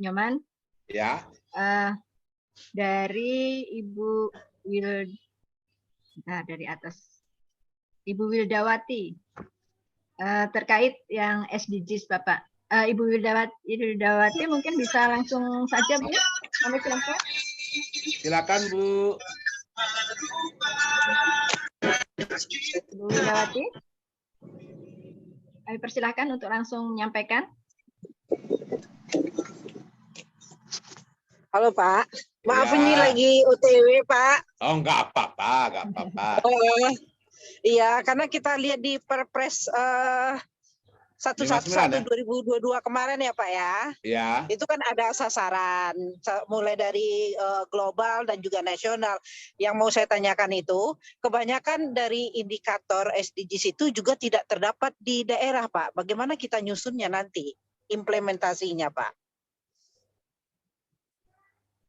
Nyoman. Ya. Dari Ibu dari atas. Ibu Wildawati. Terkait yang SDGs Bapak. Ibu Wildawati mungkin bisa langsung saja Bu. Kami silakan. Silakan Bu. Bu Wildawati. Kami persilahkan untuk langsung menyampaikan. Halo Pak, maaf ini lagi OTW Pak. Oh enggak apa-apa, enggak apa-apa. Iya, karena kita lihat di Perpres 111 2022 kemarin ya Pak ya. Iya. Itu kan ada sasaran mulai dari global dan juga nasional. Yang mau saya tanyakan itu, kebanyakan dari indikator SDGs itu juga tidak terdapat di daerah Pak. Bagaimana kita nyusunnya nanti implementasinya Pak?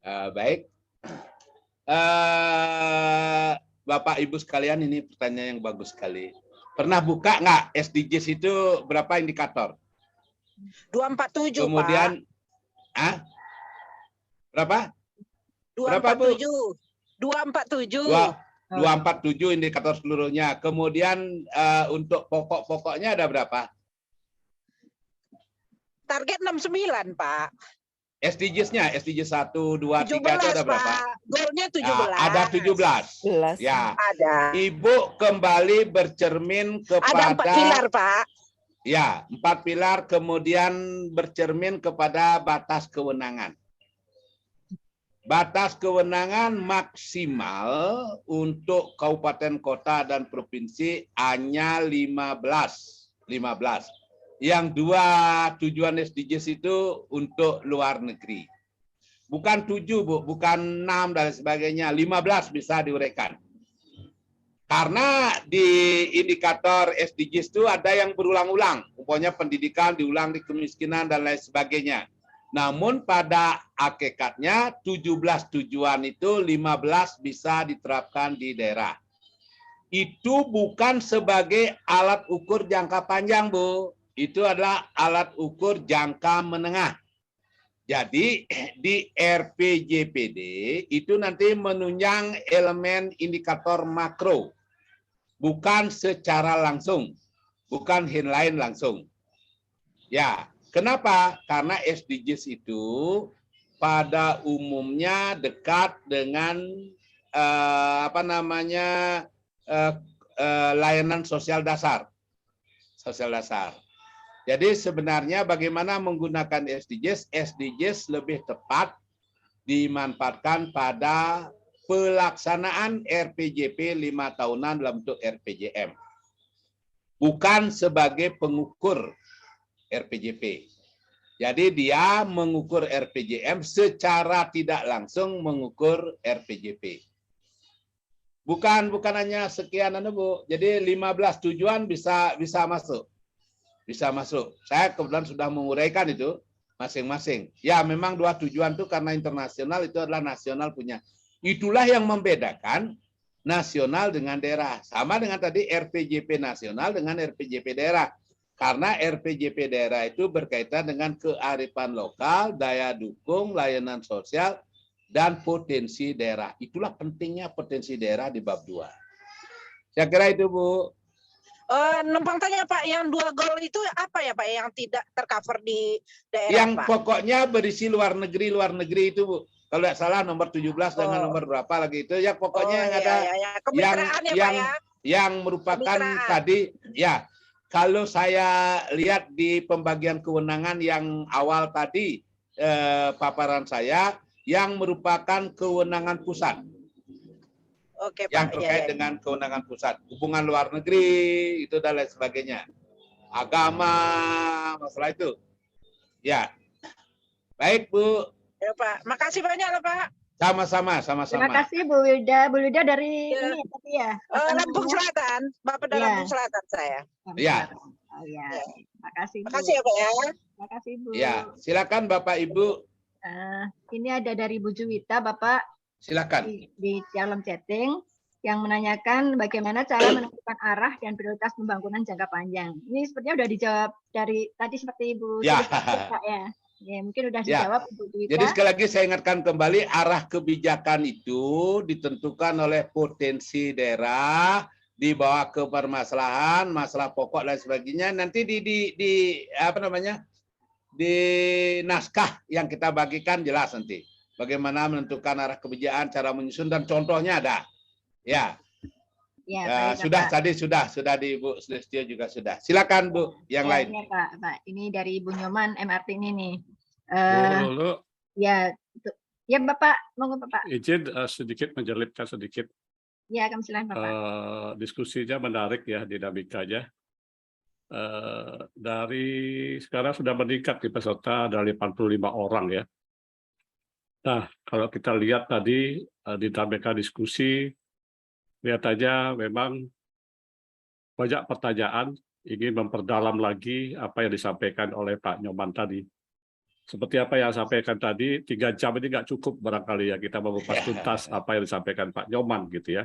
Baik, Bapak Ibu sekalian, ini pertanyaan yang bagus sekali. Pernah buka nggak SDGs itu berapa indikator? 247 kemudian, Pak. Berapa? 247. 247 indikator seluruhnya. Kemudian untuk pokok-pokoknya ada berapa? Target 69 Pak. SDGs-nya, SDGs 1, 2, 3 itu ada berapa? Goalnya 17. Ada 17. Ya. Ada. Ibu kembali bercermin kepada... Ada 4 pilar, Pak. Ya, 4 pilar, kemudian bercermin kepada batas kewenangan. Batas kewenangan maksimal untuk kabupaten, kota, dan provinsi hanya 15. Yang 2 tujuan SDGs itu untuk luar negeri. Bukan 7, Bu, bukan 6 dan sebagainya, 15 bisa diuraikan. Karena di indikator SDGs itu ada yang berulang-ulang, umpamanya pendidikan diulang, di kemiskinan dan lain sebagainya. Namun pada hakikatnya 17 tujuan itu 15 bisa diterapkan di daerah. Itu bukan sebagai alat ukur jangka panjang, Bu. Itu adalah alat ukur jangka menengah. Jadi di RPJPD itu nanti menunjang elemen indikator makro. Bukan secara langsung. Bukan inline langsung. Ya, kenapa? Karena SDGs itu pada umumnya dekat dengan layanan sosial dasar. Jadi sebenarnya bagaimana menggunakan SDGs? SDGs lebih tepat dimanfaatkan pada pelaksanaan RPJP 5 tahunan dalam bentuk RPJM. Bukan sebagai pengukur RPJP. Jadi dia mengukur RPJM secara tidak langsung mengukur RPJP. Bukan hanya sekian, Bu. Jadi 15 tujuan bisa masuk. Bisa masuk. Saya kebetulan sudah menguraikan itu masing-masing. Ya, memang 2 tujuan itu karena internasional, itu adalah nasional punya. Itulah yang membedakan nasional dengan daerah. Sama dengan tadi RPJP nasional dengan RPJP daerah. Karena RPJP daerah itu berkaitan dengan kearifan lokal, daya dukung, layanan sosial, dan potensi daerah. Itulah pentingnya potensi daerah di bab 2. Saya kira itu, Bu. Numpang tanya Pak, yang 2 goal itu apa ya Pak yang tidak tercover di daerah yang Pak? Pokoknya berisi luar negeri itu, Bu. Kalau tidak salah nomor 17 dengan nomor berapa lagi itu ya, pokoknya yang ada yang merupakan tadi ya. Kalau saya lihat di pembagian kewenangan yang awal tadi paparan saya, yang merupakan kewenangan pusat. Oke, yang Pak, terkait dengan kewenangan pusat, hubungan luar negeri itu dan lain sebagainya, agama, masalah itu. Ya, baik Bu. Ya Pak, makasih banyak loh Pak. Sama-sama. Terima kasih Bu Wilda. Bu Wilda dari ini tapi ya. Lampung Selatan, Bapak dari Lampung Selatan saya. Iya. Oh ya. Terima kasih Bu. Makasih ya Pak ya. Terima kasih Bu. Ya, silakan Bapak Ibu. Ini ada dari Bu Juwita, Bapak. Silakan. Di dalam chatting yang menanyakan bagaimana cara menentukan arah dan prioritas pembangunan jangka panjang. Ini sepertinya sudah dijawab dari tadi seperti Ibu. Ya. Pak, ya. Ya, mungkin udah Ya. dijawab Ibu Dwika. Jadi sekali lagi saya ingatkan kembali, arah kebijakan itu ditentukan oleh potensi daerah, dibawa ke permasalahan, masalah pokok dan sebagainya. Nanti di apa namanya, di naskah yang kita bagikan jelas nanti bagaimana menentukan arah kebijakan, cara menyusun dan contohnya ada. Ya. Ya, baik, Sudah Pak. tadi sudah di Bu Sulistyo juga sudah. Silakan Bu, yang lain. Ya, Pak. Ini dari Ibu Nyoman MRT ini nih. Lulu, Ya, ya Bapak, monggo Bapak. izin sedikit menjelipkan sedikit. Ya, kami silakan Bapak. Diskusinya menarik ya, dinamikanya. Dari sekarang sudah meningkat di peserta, ada 85 orang ya. Nah, kalau kita lihat tadi dinamika diskusi, lihat aja memang banyak pertanyaan, ingin memperdalam lagi apa yang disampaikan oleh Pak Nyoman tadi. Seperti apa yang sampaikan tadi, 3 jam ini nggak cukup barangkali ya kita mengupas tuntas apa yang disampaikan Pak Nyoman gitu ya.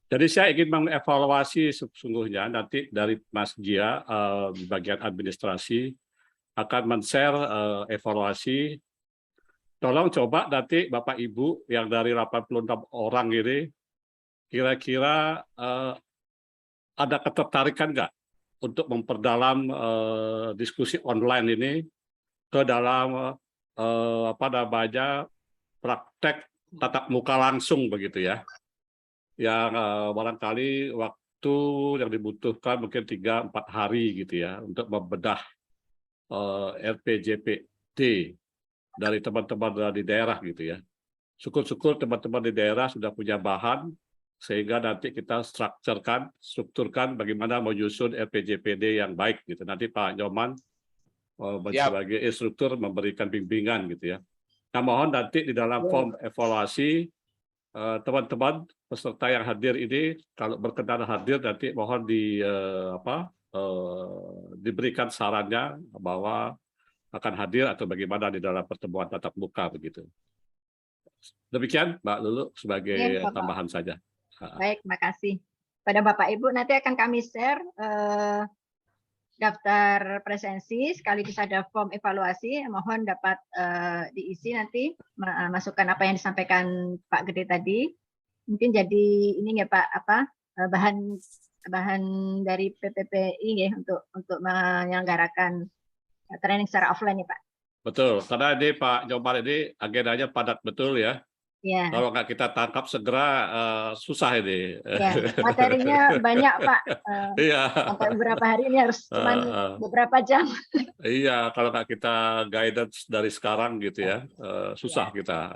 Jadi saya ingin mengevaluasi sesungguhnya nanti dari Mas Gia di bagian administrasi akan men-share evaluasi. Tolong coba nanti Bapak Ibu yang dari 86 orang ini kira-kira ada ketertarikan nggak untuk memperdalam diskusi online ini ke dalam apa namanya praktek tatap muka langsung begitu ya, yang barangkali waktu yang dibutuhkan mungkin 3-4 hari gitu ya untuk membedah RPJPD dari teman-teman di daerah gitu ya. Syukur-syukur teman-teman di daerah sudah punya bahan sehingga nanti kita strukturkan bagaimana menyusun RPJPD yang baik gitu. Nanti Pak Nyoman sebagai instruktur memberikan bimbingan gitu ya. Nah, mohon nanti di dalam form evaluasi teman-teman peserta yang hadir ini kalau berkenan hadir nanti mohon diberikan sarannya bahwa akan hadir atau bagaimana di dalam pertemuan tatap muka begitu. Demikian Mbak Lulu sebagai tambahan saja. Baik, terima kasih. Pada Bapak Ibu nanti akan kami share daftar presensi sekaligus ada form evaluasi. Mohon dapat diisi nanti masukkan apa yang disampaikan Pak Gede tadi. Mungkin jadi ini ya Pak bahan dari PPPI ya untuk menyelenggarakan training secara offline ya Pak. Betul, karena ini Pak Nyoman ini agendanya padat betul ya. Ya. Kalau nggak kita tangkap segera susah ini. Ya, materinya banyak Pak. Iya. Sampai beberapa hari ini harus cuma beberapa jam. Iya, kalau nggak kita guidance dari sekarang gitu ya, susah kita.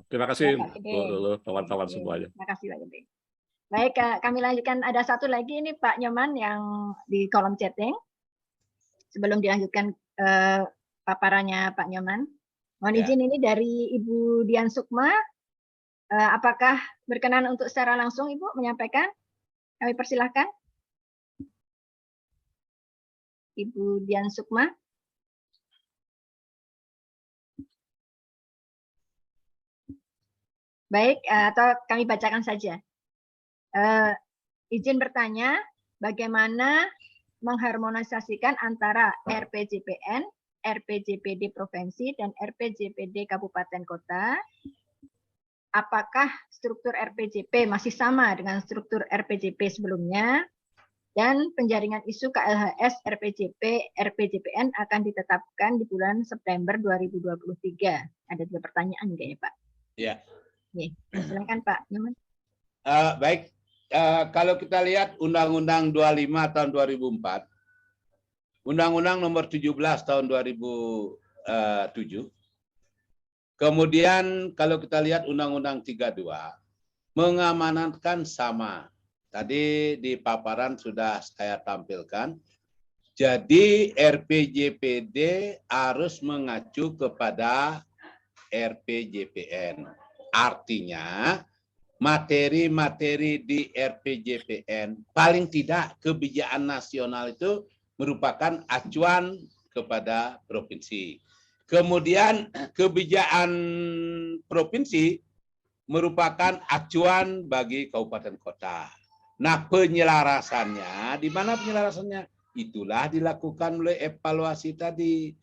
Terima kasih dulu kawan-kawan semuanya. Terima kasih Pak Gede. Baik, kami lanjutkan. Ada satu lagi ini Pak Nyoman yang di kolom chatting. Sebelum dilanjutkan paparannya Pak Nyoman. Mohon izin ini dari Ibu Dian Sukma. Apakah berkenan untuk secara langsung Ibu menyampaikan? Kami persilahkan. Ibu Dian Sukma. Baik, atau kami bacakan saja. Izin bertanya, bagaimana mengharmonisasikan antara RPJPN, RPJPD Provinsi, dan RPJPD Kabupaten Kota? Apakah struktur RPJP masih sama dengan struktur RPJP sebelumnya? Dan penjaringan isu KLHS RPJP, RPJPN akan ditetapkan di bulan September 2023. Ada 2 pertanyaan ya Pak? Ya. Silakan Pak Nyoman. Baik. Kalau kita lihat Undang-Undang 25 tahun 2004, Undang-Undang nomor 17 tahun 2007, kemudian kalau kita lihat Undang-Undang 32, mengamanatkan sama. Tadi di paparan sudah saya tampilkan. Jadi RPJPD harus mengacu kepada RPJPN. Artinya materi-materi di RPJPN paling tidak kebijakan nasional itu merupakan acuan kepada provinsi. Kemudian kebijakan provinsi merupakan acuan bagi kabupaten kota. Nah, penyelarasannya, di mana penyelarasannya? Itulah dilakukan oleh evaluasi tadi.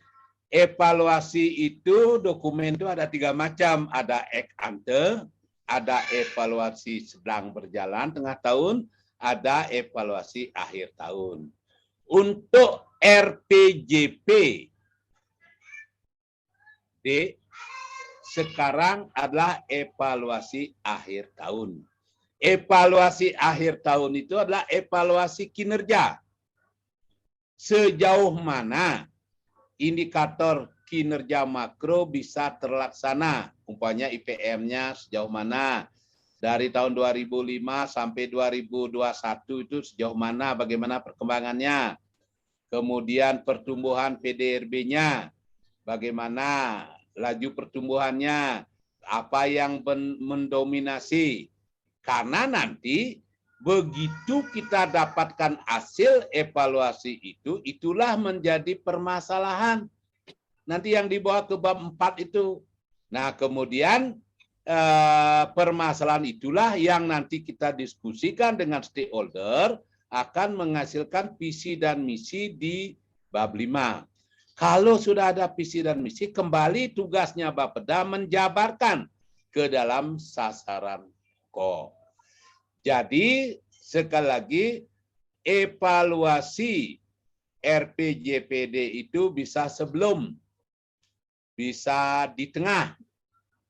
Evaluasi itu dokumen itu ada 3 macam, ada ex ante, ada evaluasi sedang berjalan tengah tahun, ada evaluasi akhir tahun. Untuk RPJP sekarang adalah evaluasi akhir tahun. Evaluasi akhir tahun itu adalah evaluasi kinerja. Sejauh mana indikator kinerja makro bisa terlaksana, umpamanya IPM-nya sejauh mana, dari tahun 2005 sampai 2021 itu sejauh mana, bagaimana perkembangannya, kemudian pertumbuhan PDRB-nya, bagaimana laju pertumbuhannya, apa yang mendominasi, karena nanti begitu kita dapatkan hasil evaluasi itu, itulah menjadi permasalahan. Nanti yang dibawa ke bab 4 itu. Nah, kemudian permasalahan itulah yang nanti kita diskusikan dengan stakeholder akan menghasilkan visi dan misi di bab 5. Kalau sudah ada visi dan misi, kembali tugasnya Bapeda menjabarkan ke dalam sasaran core. Jadi, sekali lagi, evaluasi RPJPD itu bisa sebelum, bisa di tengah,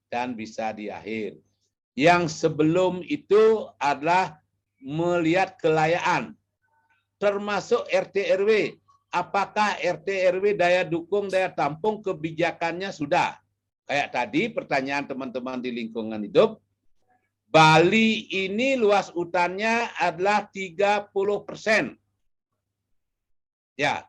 dan bisa di akhir. Yang sebelum itu adalah melihat kelayaan, termasuk RT/RW. Apakah RT/RW daya dukung, daya tampung kebijakannya sudah? Kayak tadi pertanyaan teman-teman di lingkungan hidup, Bali ini luas hutannya adalah 30%. Ya.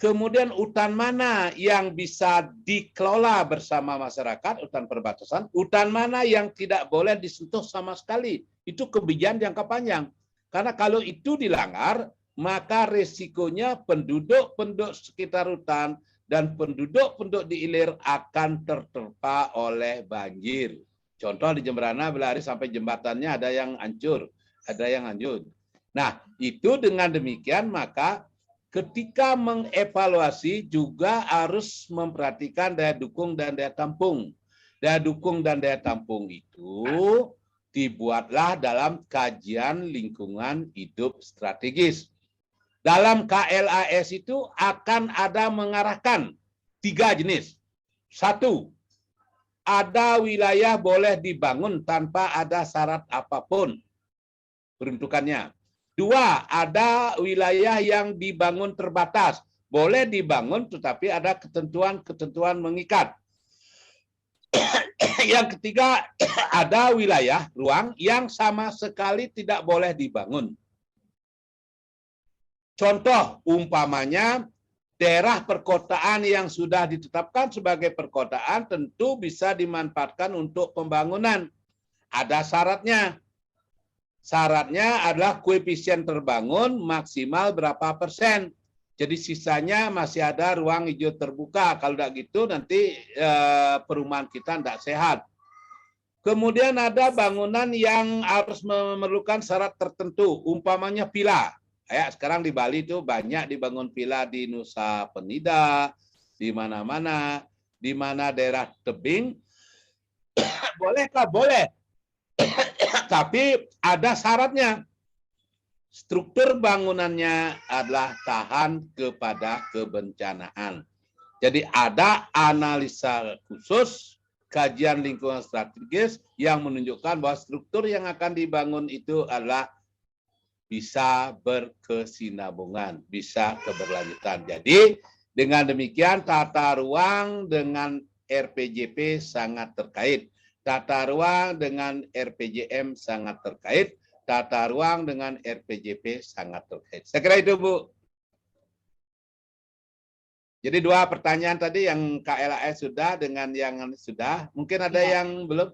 Kemudian hutan mana yang bisa dikelola bersama masyarakat, hutan perbatasan, hutan mana yang tidak boleh disentuh sama sekali. Itu kebijakan jangka panjang. Karena kalau itu dilanggar, maka resikonya penduduk-penduduk sekitar hutan dan penduduk-penduduk di hilir akan terterpa oleh banjir. Contoh di Jemberana berlari sampai jembatannya ada yang hancur, ada yang hanyut. Nah, itu dengan demikian maka ketika mengevaluasi juga harus memperhatikan daya dukung dan daya tampung. Daya dukung dan daya tampung itu dibuatlah dalam kajian lingkungan hidup strategis. Dalam KLAS itu akan ada mengarahkan 3 jenis. 1, ada wilayah boleh dibangun tanpa ada syarat apapun peruntukannya. 2, ada wilayah yang dibangun terbatas. Boleh dibangun tetapi ada ketentuan-ketentuan mengikat. Yang ketiga, ada wilayah ruang yang sama sekali tidak boleh dibangun. Contoh umpamanya daerah perkotaan yang sudah ditetapkan sebagai perkotaan tentu bisa dimanfaatkan untuk pembangunan. Ada syaratnya. Syaratnya adalah koefisien terbangun maksimal berapa persen. Jadi sisanya masih ada ruang hijau terbuka. Kalau tidak gitu nanti perumahan kita tidak sehat. Kemudian ada bangunan yang harus memerlukan syarat tertentu. Umpamanya villa. Kayak sekarang di Bali itu banyak dibangun villa di Nusa Penida, di mana-mana, di mana daerah tebing. Bolehkah? Boleh. Tapi ada syaratnya. Struktur bangunannya adalah tahan kepada kebencanaan. Jadi ada analisa khusus, kajian lingkungan strategis yang menunjukkan bahwa struktur yang akan dibangun itu adalah bisa berkesinambungan, bisa keberlanjutan. Jadi dengan demikian tata ruang dengan RPJP sangat terkait. Tata ruang dengan RPJM sangat terkait. Tata ruang dengan RPJP sangat terkait. Saya kira itu, Bu. Jadi 2 pertanyaan tadi yang KLHS sudah dengan yang sudah. Mungkin ada yang belum?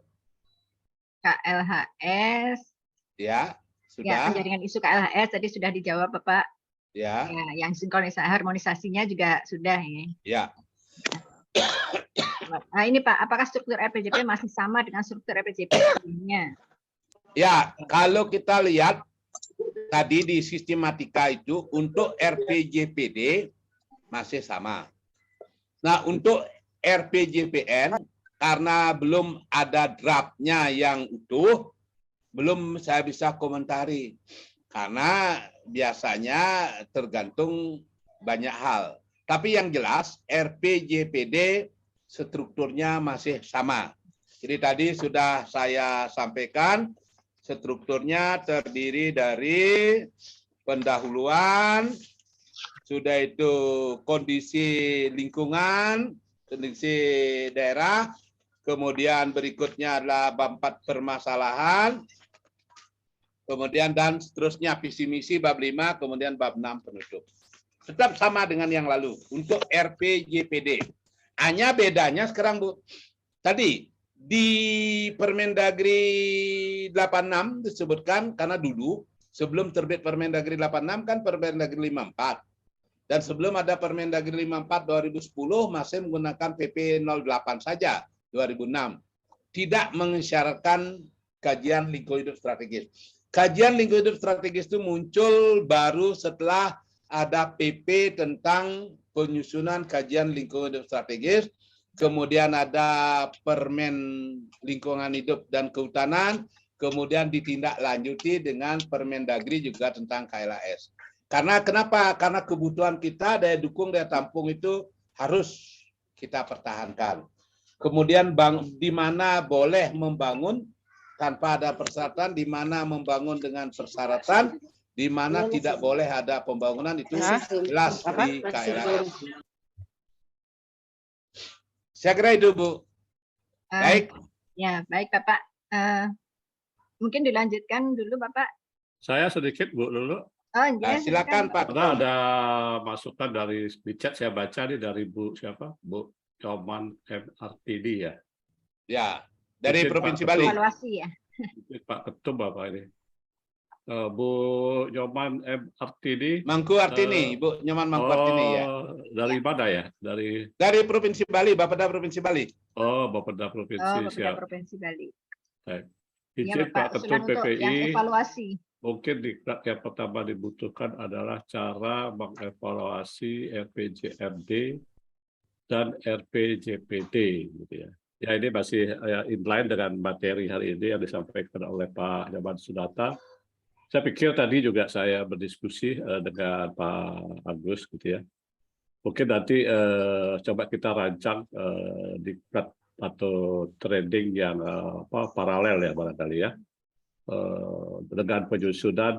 KLHS. Ya. Sudah. Ya, penjaringan isu KLHS tadi sudah dijawab, Bapak. Ya. Ya, yang sinkronisasi harmonisasinya juga sudah ya. Ya. Nah, ini Pak, apakah struktur RPJP masih sama dengan struktur RPJP sebelumnya? Ya, kalau kita lihat tadi di sistematika itu untuk RPJPD masih sama. Nah, untuk RPJPN karena belum ada draftnya yang utuh, belum saya bisa komentari. Karena biasanya tergantung banyak hal. Tapi yang jelas RPJPD strukturnya masih sama. Jadi tadi sudah saya sampaikan strukturnya terdiri dari pendahuluan, sudah itu kondisi lingkungan, kondisi daerah, kemudian berikutnya adalah bab 4 permasalahan, kemudian dan seterusnya visi misi bab 5, kemudian bab 6 penutup. Tetap sama dengan yang lalu untuk RPJPD. Hanya bedanya sekarang Bu, tadi di Permendagri 86 disebutkan karena dulu sebelum terbit Permendagri 86 kan Permendagri 54. Dan sebelum ada Permendagri 54 2010 masih menggunakan PP 08 saja 2006. Tidak mengisyaratkan kajian lingkungan hidup strategis. Kajian lingkungan hidup strategis itu muncul baru setelah ada PP tentang penyusunan kajian lingkungan hidup strategis, kemudian ada Permen lingkungan hidup dan kehutanan, kemudian ditindaklanjuti dengan Permendagri juga tentang KLHS. Karena kenapa? Karena kebutuhan kita daya dukung, daya tampung itu harus kita pertahankan. Kemudian di mana boleh membangun tanpa ada persyaratan, di mana membangun dengan persyaratan, di mana tidak boleh ada pembangunan itu jelas di KLHS. Saya kira itu Bu. Baik. Ya, baik Bapak. Mungkin dilanjutkan dulu Bapak. Saya sedikit Bu dulu. Oh, Nah, silakan Pak. Karena ada masukan dari chat saya baca nih dari Bu siapa? Bu Coman MRTD ya. Ya, dari Mungkin Provinsi Pak Bali. Evaluasi ya. Pak Ketum Bapak ini. Bu Nyoman MRTD. Mangku Artini, Ibu Nyoman Mangku Artini ya. Dari mana ya? Dari Provinsi Bali, Bapeda Provinsi Bali. Oh, Bapeda Provinsi. Bapeda Provinsi Bali. Baik. Ya, Izin Pak Ketum untuk yang PPI. evaluasi. Mungkin yang pertama dibutuhkan adalah cara mengevaluasi RPJMD dan RPJPD, gitu ya. Ya ini masih inline dengan materi hari ini yang disampaikan oleh Pak Nyoman Sudata. Saya pikir tadi juga saya berdiskusi dengan Pak Agus, gitu ya. Mungkin nanti coba kita rancang diklat atau trending yang paralel ya barangkali ya. Dengan penyusunan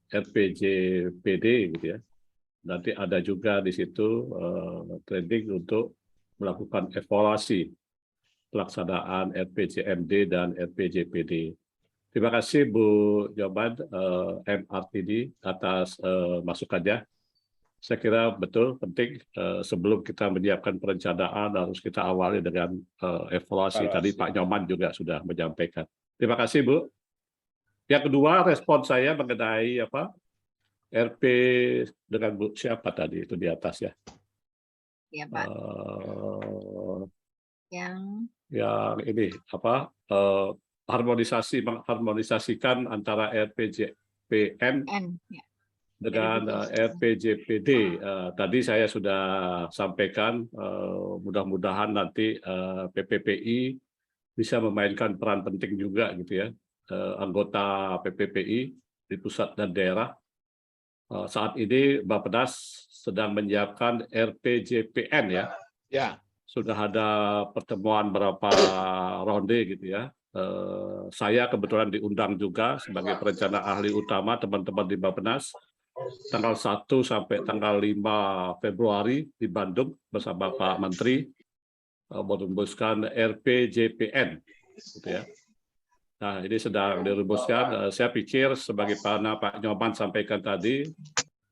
RPJPD gitu ya. Nanti ada juga di situ trending untuk melakukan evaluasi pelaksanaan RPJMD dan RPJPD. Terima kasih Bu Nyoman MRTD atas masukannya. Saya kira betul penting sebelum kita menyiapkan perencanaan harus kita awali dengan evaluasi. Tadi Pak Nyoman juga sudah menyampaikan. Terima kasih Bu. Yang kedua, respon saya mengenai RP dengan Bu siapa tadi itu di atas ya? Ya Pak. Yang ini mengharmonisasikan antara RPJPN dengan RPJPD. Tadi saya sudah sampaikan, mudah-mudahan nanti PPPI bisa memainkan peran penting juga gitu ya. Anggota PPPI di pusat dan daerah. Saat ini Bappedas sedang menyiapkan RPJPN ya. Ya. Sudah ada pertemuan berapa ronde gitu ya. Saya kebetulan diundang juga sebagai perencana ahli utama teman-teman di Bappedas tanggal 1 sampai tanggal 5 Februari di Bandung bersama Pak Menteri merumuskan RPJPN gitu ya. Nah, ini sedang dirumuskan. Saya pikir sebagaimana Pak Nyoman sampaikan tadi,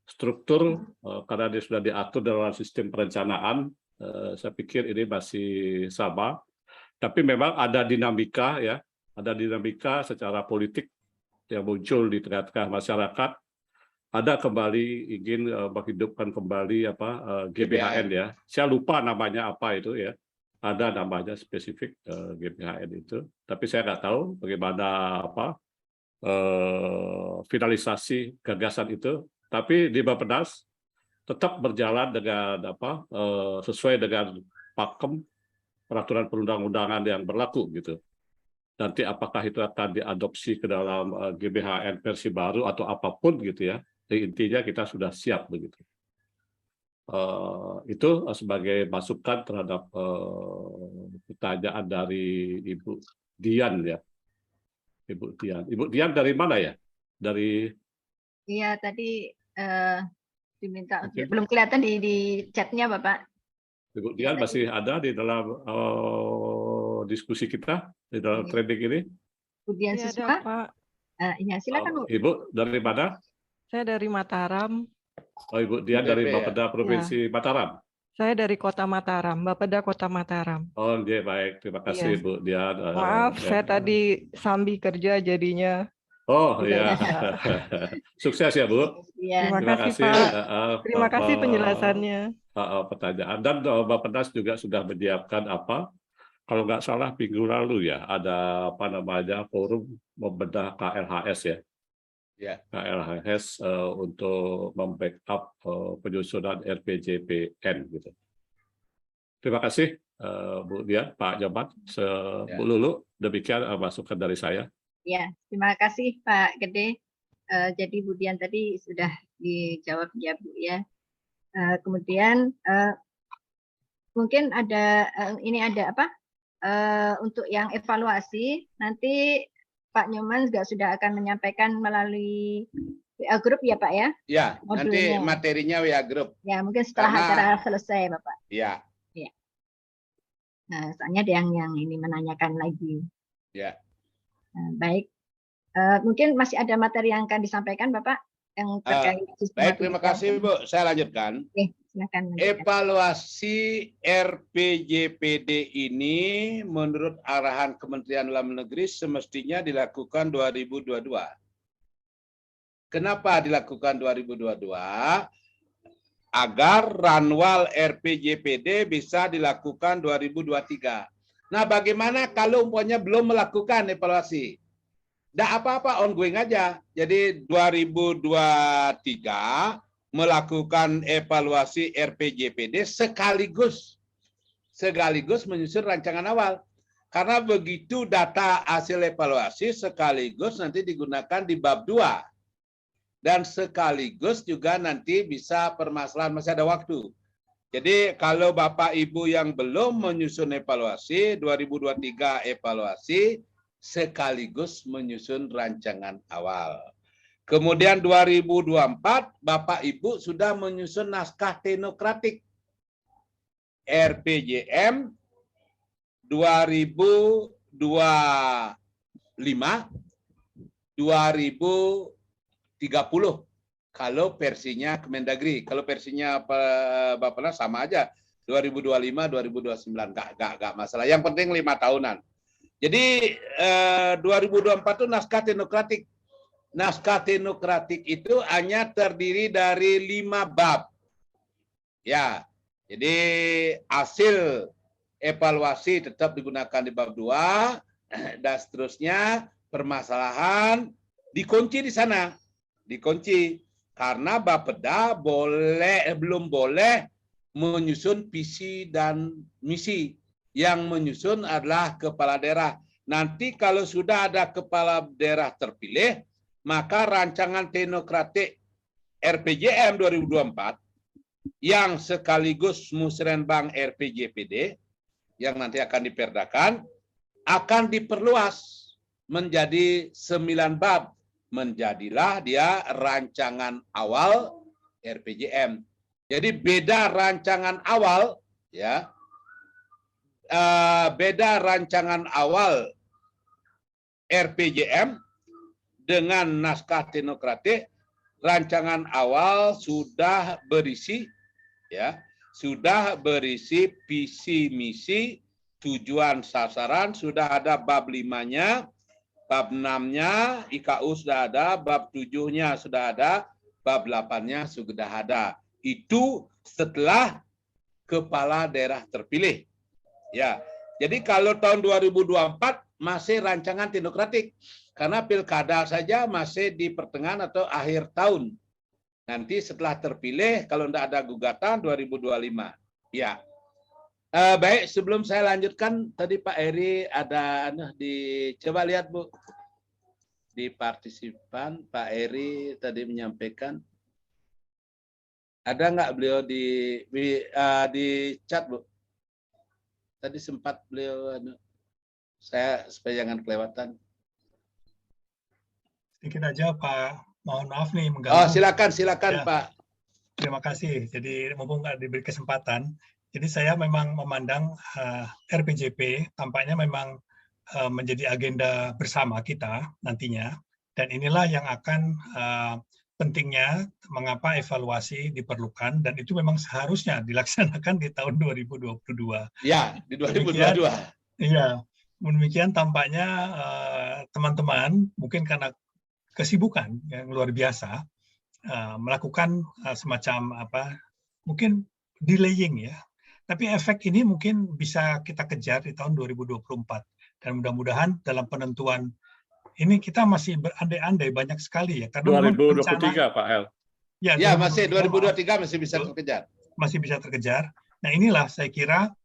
struktur karena dia sudah diatur dalam sistem perencanaan, saya pikir ini masih sama. Tapi memang ada dinamika ya, ada dinamika secara politik yang muncul di tengah-tengah masyarakat. Ada kembali ingin menghidupkan kembali GBHN ya. Saya lupa namanya apa itu ya. Ada namanya spesifik GBHN itu, tapi saya nggak tahu bagaimana finalisasi gagasan itu. Tapi di Bappedas tetap berjalan dengan sesuai dengan pakem peraturan perundang-undangan yang berlaku gitu. Nanti apakah itu akan diadopsi ke dalam GBHN versi baru atau apapun gitu ya. Jadi intinya kita sudah siap begitu. Itu sebagai masukan terhadap pertanyaan dari Ibu Dian ya. Ibu Dian dari mana ya? Dari Iya, tadi diminta Oke. belum kelihatan di chatnya Bapak. Ibu Dian Ya, masih ada di dalam diskusi kita di dalam Iya. training ini. Kemudian Iya, ada, siswa, Pak. iya silakan Bu. Ibu dari mana? Saya dari Mataram. Oh, Ibu Dian dari DP, ya? Bapeda Provinsi Mataram. Saya dari Kota Mataram, Bapeda Kota Mataram. Oh, iya, baik. Terima kasih, Iya. Bu Dian. Maaf, Ya. saya tadi sambil kerja jadinya. Oh, Iya. iya. Sukses ya, Bu. Iya. Terima kasih, Pak. Terima kasih penjelasannya. Pertanyaan. Dan Bappenas juga sudah menyiapkan kalau nggak salah minggu lalu ya, ada forum membedah KLHS ya. Ya. KLHS untuk membackup penyusunan RPJPN gitu. Terima kasih Bu Dian, Pak Jabat, Bu Lulu, demikian masukan dari saya. Ya, terima kasih Pak Gede. Jadi Bu Dian tadi sudah dijawab ya Bu ya. Kemudian mungkin ada untuk yang evaluasi nanti Pak Nyoman juga sudah akan menyampaikan melalui WA Group ya Pak ya? Ya, nanti Modulnya. materinya WA Group. Ya, mungkin setelah Karena- acara selesai Bapak. Ya, Nah, soalnya ada yang ini menanyakan lagi. ya. Nah, baik. Mungkin masih ada materi yang akan disampaikan Bapak yang terkait Baik, terima kasih Bu. Saya lanjutkan. Oke, silakan. Evaluasi RPJPD ini menurut arahan Kementerian Dalam Negeri semestinya dilakukan 2022. Kenapa dilakukan 2022? Agar ranwal RPJPD bisa dilakukan 2023. Nah, bagaimana kalau umpamanya belum melakukan evaluasi? Tidak apa-apa, ongoing aja. Jadi 2023 melakukan evaluasi RPJPD sekaligus menyusun rancangan awal. Karena begitu data hasil evaluasi sekaligus nanti digunakan di bab 2. Dan sekaligus juga nanti bisa permasalahan, masih ada waktu. Jadi kalau Bapak Ibu yang belum menyusun evaluasi, 2023 evaluasi, sekaligus menyusun rancangan awal. Kemudian 2024, Bapak Ibu sudah menyusun naskah teknokratik RPJM 2025, 2030 kalau versinya Kemendagri. Kalau versinya Bappenas sama aja 2025 2029 enggak masalah. Yang penting 5 tahunan. Jadi 2024 itu naskah teknokratik. Naskah teknokratik itu hanya terdiri dari 5 bab. Ya. Jadi hasil evaluasi tetap digunakan di bab 2 dan seterusnya permasalahan dikunci di sana. Dikunci karena Bapeda belum boleh menyusun visi dan misi. Yang menyusun adalah kepala daerah. Nanti kalau sudah ada kepala daerah terpilih, maka rancangan teknokratik RPJM 2024 yang sekaligus musrenbang RPJPD yang nanti akan diperdakan akan diperluas menjadi 9 bab. Menjadilah dia rancangan awal RPJM. Jadi beda rancangan awal ya. Beda rancangan awal RPJM dengan naskah teknokratik. Rancangan awal sudah berisi ya, sudah berisi visi misi, tujuan sasaran, sudah ada bab 5-nya. Bab 6-nya IKU sudah ada, bab 7-nya sudah ada, bab 8-nya sudah ada. Itu setelah kepala daerah terpilih. Ya. Jadi kalau tahun 2024 masih rancangan teknokratik karena pilkada saja masih di pertengahan atau akhir tahun. Nanti setelah terpilih, kalau tidak ada gugatan 2025. Ya. Baik, sebelum saya lanjutkan, tadi Pak Eri ada coba lihat Bu di partisipan, Pak Eri tadi menyampaikan. Ada nggak beliau di chat Bu? Tadi sempat beliau saya supaya jangan kelewatan. Sedikit aja Pak, mohon maaf nih mengganggu. Oh silakan Ya, Pak. terima kasih. Jadi mumpung nggak diberi kesempatan, jadi saya memang memandang RPJP tampaknya memang menjadi agenda bersama kita nantinya, dan inilah yang akan pentingnya mengapa evaluasi diperlukan, dan itu memang seharusnya dilaksanakan di tahun 2022. Ya, di 2022. Iya, demikian tampaknya teman-teman mungkin karena kesibukan yang luar biasa melakukan semacam mungkin delaying ya. Tapi efek ini mungkin bisa kita kejar di tahun 2024 dan mudah-mudahan dalam penentuan ini kita masih berandai-andai banyak sekali ya karena 2023 Pak El. Ya, masih 2023 masih bisa terkejar. Masih bisa terkejar. Nah, inilah saya kira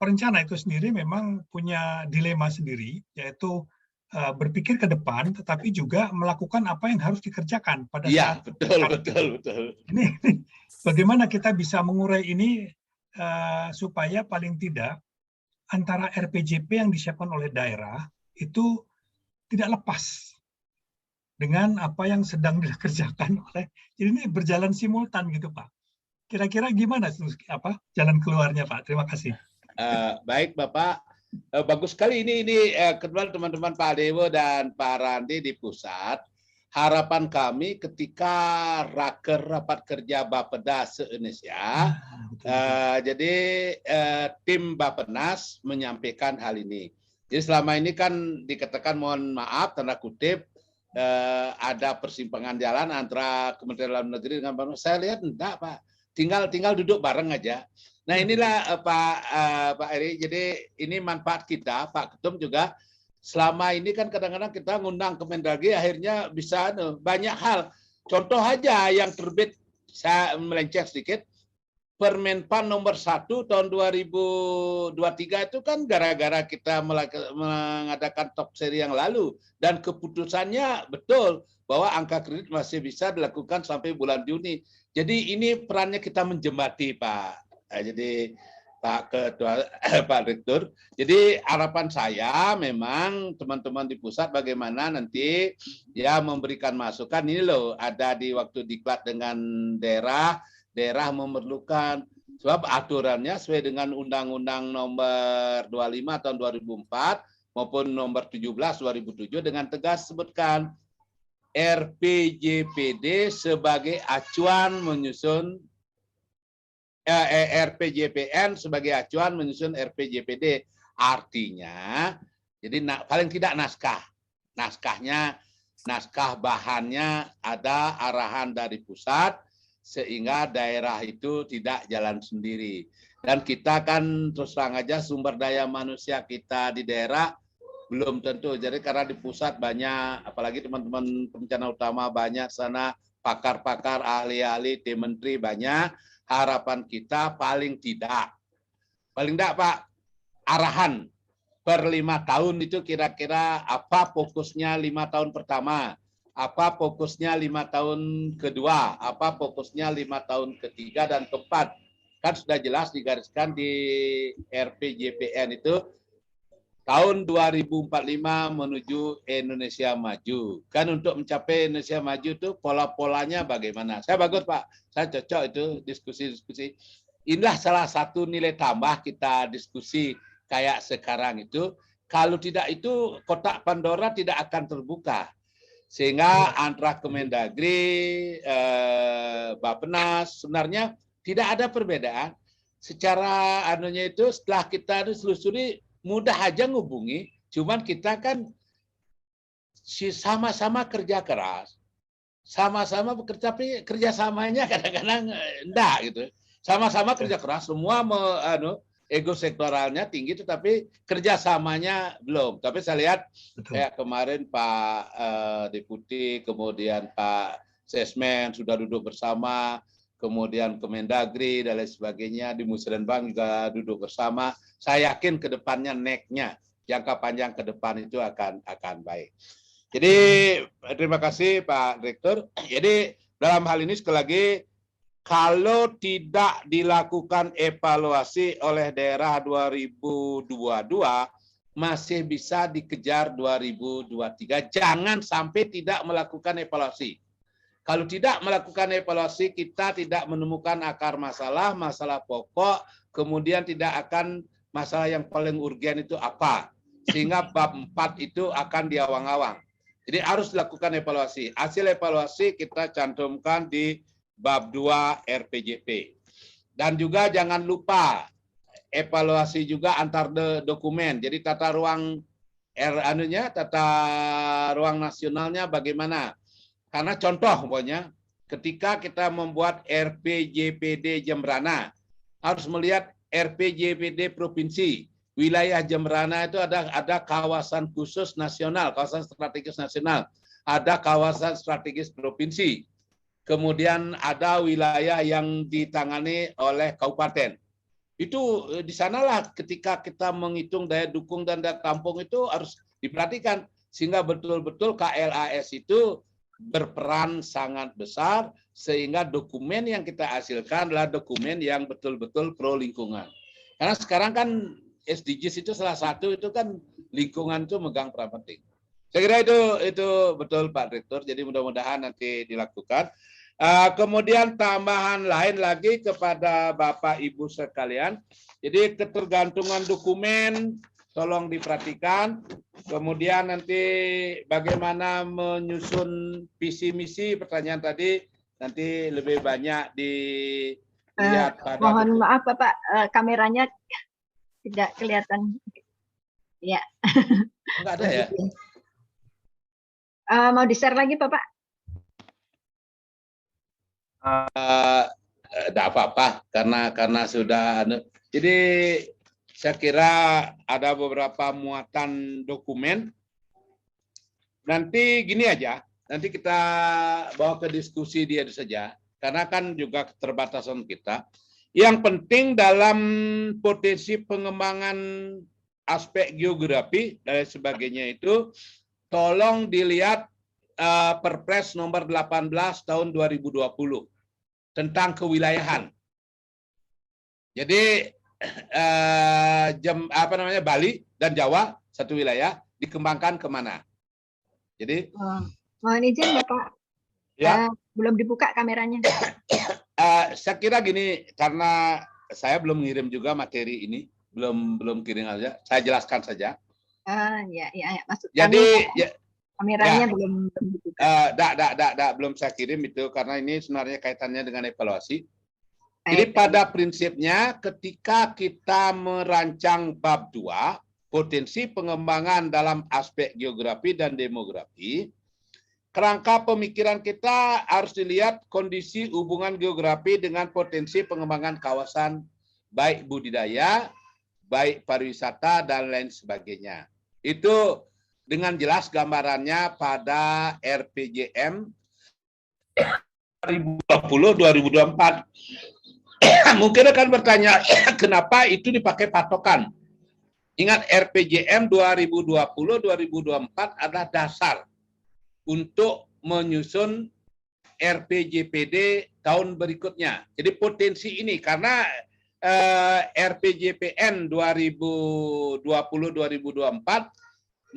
perencana itu sendiri memang punya dilema sendiri, yaitu berpikir ke depan, tetapi juga melakukan apa yang harus dikerjakan pada saat. Betul. Ini bagaimana kita bisa mengurai ini supaya paling tidak antara RPJP yang disiapkan oleh daerah itu tidak lepas dengan apa yang sedang dikerjakan oleh. Jadi ini berjalan simultan gitu Pak. Kira-kira gimana jalan keluarnya Pak? Terima kasih. Baik Bapak. Bagus sekali ini kedua teman-teman Pak Dewo dan Pak Randi di pusat. Harapan kami ketika rapat kerja Bapeda se-Indonesia, jadi tim Bappenas menyampaikan hal ini. Jadi selama ini kan dikatakan mohon maaf tanda kutip ada persimpangan jalan antara Kementerian Dalam Negeri dengan Bappenas. Saya lihat enggak Pak, tinggal duduk bareng aja. Nah inilah Pak Eri, jadi ini manfaat kita, Pak Ketum juga selama ini kan kadang-kadang kita ngundang Kemendagri akhirnya bisa banyak hal. Contoh aja yang terbit, saya melenceng sedikit, Permenpan nomor 1 tahun 2023 itu kan gara-gara kita mengadakan top seri yang lalu dan keputusannya betul bahwa angka kredit masih bisa dilakukan sampai bulan Juni. Jadi ini perannya kita menjembati Pak. Jadi Pak Ketua, Pak Rektor. Jadi harapan saya memang teman-teman di pusat bagaimana nanti ya memberikan masukan ini loh ada di waktu diklat dengan daerah memerlukan sebab aturannya sesuai dengan Undang-Undang Nomor 25 tahun 2004 maupun Nomor 17 2007 dengan tegas sebutkan RPJPD sebagai acuan menyusun RPJPN sebagai acuan menyusun RPJPD. Artinya, jadi paling tidak naskah bahannya ada arahan dari pusat sehingga daerah itu tidak jalan sendiri. Dan kita kan terus terang aja sumber daya manusia kita di daerah belum tentu. Jadi karena di pusat banyak, apalagi teman-teman perencana utama banyak sana, pakar-pakar, ahli-ahli, tim menteri banyak. Harapan kita paling tidak Pak, arahan per 5 tahun itu kira-kira apa fokusnya 5 tahun pertama, apa fokusnya 5 tahun kedua, apa fokusnya 5 tahun ketiga dan keempat. Kan sudah jelas digariskan di RPJPN itu tahun 2045 menuju Indonesia maju. Kan untuk mencapai Indonesia maju itu pola-polanya bagaimana. Saya bagus Pak, saya cocok itu diskusi-diskusi. Inilah salah satu nilai tambah kita diskusi kayak sekarang itu. Kalau tidak itu kotak Pandora tidak akan terbuka. Sehingga antara Kemendagri, Bappenas sebenarnya tidak ada perbedaan. Secara anunya itu setelah kita telusuri mudah aja ngubungi, cuman kita kan sama-sama kerja keras, sama-sama bekerja, tapi kerjasamanya kadang-kadang enggak gitu. Sama-sama kerja keras, semua ego sektoralnya tinggi, tetapi kerjasamanya belum. Tapi saya lihat kayak kemarin Pak Deputi, kemudian Pak Sesmen sudah duduk bersama, kemudian Kemendagri dan lain sebagainya, di Musrenbang juga duduk bersama. Saya yakin ke depannya next-nya jangka panjang ke depan itu akan baik. Jadi terima kasih Pak Direktur. Jadi dalam hal ini sekali lagi, kalau tidak dilakukan evaluasi oleh daerah 2022, masih bisa dikejar 2023. Jangan sampai tidak melakukan evaluasi. Kalau tidak melakukan evaluasi, kita tidak menemukan akar masalah, masalah pokok, kemudian tidak akan masalah yang paling urgen itu apa. Sehingga bab 4 itu akan diawang-awang. Jadi harus dilakukan evaluasi. Hasil evaluasi kita cantumkan di bab 2 RPJP. Dan juga jangan lupa evaluasi juga antar dokumen. Jadi tata ruang tata ruang nasionalnya bagaimana? Karena contoh pokoknya ketika kita membuat RPJPD Jembrana harus melihat RPJPD provinsi. Wilayah Jembrana itu ada kawasan khusus nasional, kawasan strategis nasional, ada kawasan strategis provinsi. Kemudian ada wilayah yang ditangani oleh kabupaten. Itu di sanalah ketika kita menghitung daya dukung dan daya tampung itu harus diperhatikan sehingga betul-betul KLAS itu berperan sangat besar sehingga dokumen yang kita hasilkan adalah dokumen yang betul-betul pro lingkungan. Karena sekarang kan SDGs itu salah satu itu kan lingkungan itu megang peran penting. Saya kira itu betul Pak Direktur. Jadi mudah-mudahan nanti dilakukan. Kemudian tambahan lain lagi kepada Bapak Ibu sekalian. Jadi ketergantungan dokumen tolong diperhatikan. Kemudian nanti bagaimana menyusun visi misi, pertanyaan tadi nanti lebih banyak dilihat pada mohon maaf Bapak, kameranya tidak kelihatan. Ya. Enggak ada ya? Mau di-share lagi Bapak? Tidak apa-apa karena sudah. Jadi saya kira ada beberapa muatan dokumen. Nanti gini aja, nanti kita bawa ke diskusi dia saja, karena kan juga keterbatasan kita. Yang penting dalam potensi pengembangan aspek geografi dan sebagainya itu, tolong dilihat Perpres nomor 18 tahun 2020 tentang kewilayahan. Jadi Bali dan Jawa satu wilayah dikembangkan kemana? Jadi mohon izin Bapak, ya, belum dibuka kameranya. saya kira gini, karena saya belum ngirim juga materi ini, belum kirim aja, saya jelaskan saja. Ya, maksud jadi kami, kameranya belum dibuka. Belum saya kirim itu karena ini sebenarnya kaitannya dengan evaluasi. Jadi pada prinsipnya ketika kita merancang bab 2, potensi pengembangan dalam aspek geografi dan demografi, kerangka pemikiran kita harus dilihat kondisi hubungan geografi dengan potensi pengembangan kawasan, baik budidaya, baik pariwisata, dan lain sebagainya. Itu dengan jelas gambarannya pada RPJM 2020-2024. Mungkin akan bertanya, kenapa itu dipakai patokan? Ingat RPJM 2020-2024 adalah dasar untuk menyusun RPJPD tahun berikutnya. Jadi potensi ini karena RPJPN 2020-2024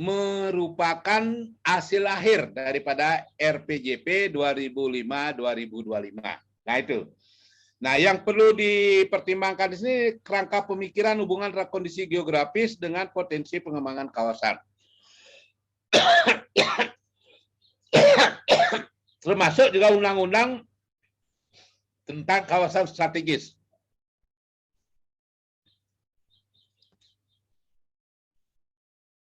merupakan hasil akhir daripada RPJP 2005-2025. Nah itu. Nah yang perlu dipertimbangkan di sini kerangka pemikiran hubungan kondisi geografis dengan potensi pengembangan kawasan. Termasuk juga undang-undang tentang kawasan strategis.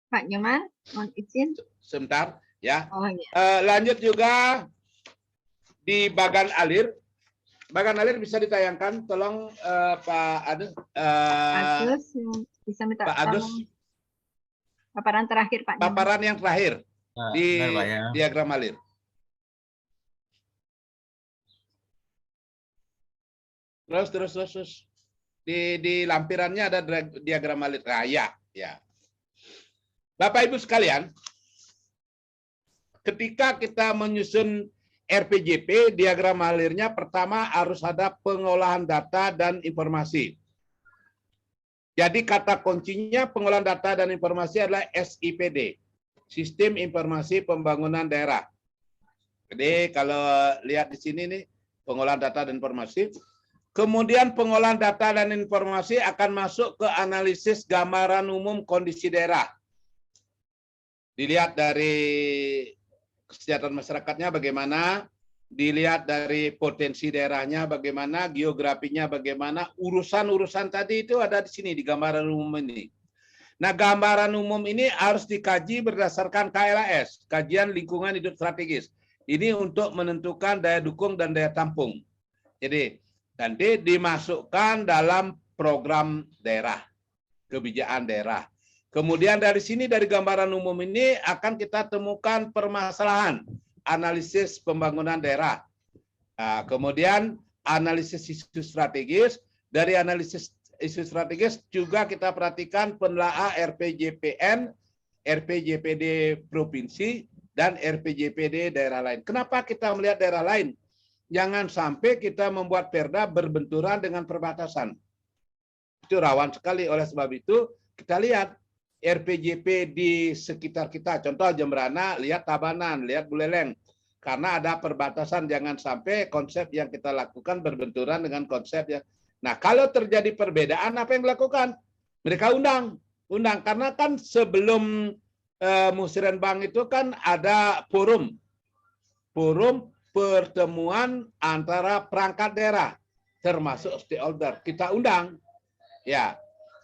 Pak Nyoman, mohon izin. Sebentar, ya. Oh, ya. Lanjut juga di Bagan Alir. Bagan Alir bisa ditayangkan, tolong Pak Agus. Agus, bisa minta Pak Agus. Paparan terakhir Pak Nyoman. Paparan yang terakhir di benar, Pak, ya. diagram Alir. Terus. Di lampirannya ada diagram alir raya. Ya. Bapak Ibu sekalian, ketika kita menyusun RPJP, diagram alirnya pertama harus ada pengolahan data dan informasi. Jadi kata kuncinya pengolahan data dan informasi adalah SIPD, Sistem Informasi Pembangunan Daerah. Jadi kalau lihat di sini nih, pengolahan data dan informasi. Kemudian pengolahan data dan informasi akan masuk ke analisis gambaran umum kondisi daerah. Dilihat dari kesejahteraan masyarakatnya bagaimana, dilihat dari potensi daerahnya bagaimana, geografinya bagaimana, urusan-urusan tadi itu ada di sini di gambaran umum ini. Nah, gambaran umum ini harus dikaji berdasarkan KLAS, Kajian Lingkungan Hidup Strategis. Ini untuk menentukan daya dukung dan daya tampung. Jadi, nanti dimasukkan dalam program daerah, kebijakan daerah. Kemudian dari sini, dari gambaran umum ini akan kita temukan permasalahan analisis pembangunan daerah. Nah, kemudian analisis isu strategis. Dari analisis isu strategis juga kita perhatikan penelaah RPJPN, RPJPD provinsi, dan RPJPD daerah lain. Kenapa kita melihat daerah lain? Jangan sampai kita membuat perda berbenturan dengan perbatasan. Itu rawan sekali, oleh sebab itu kita lihat RPJP di sekitar kita, contoh Jembrana, lihat Tabanan, lihat Buleleng. Karena ada perbatasan, jangan sampai konsep yang kita lakukan berbenturan dengan konsep yang. Nah, kalau terjadi perbedaan, apa yang dilakukan? Mereka undang. Karena kan sebelum Musrenbang itu kan ada forum pertemuan antara perangkat daerah, termasuk stakeholder. Kita undang. Ya.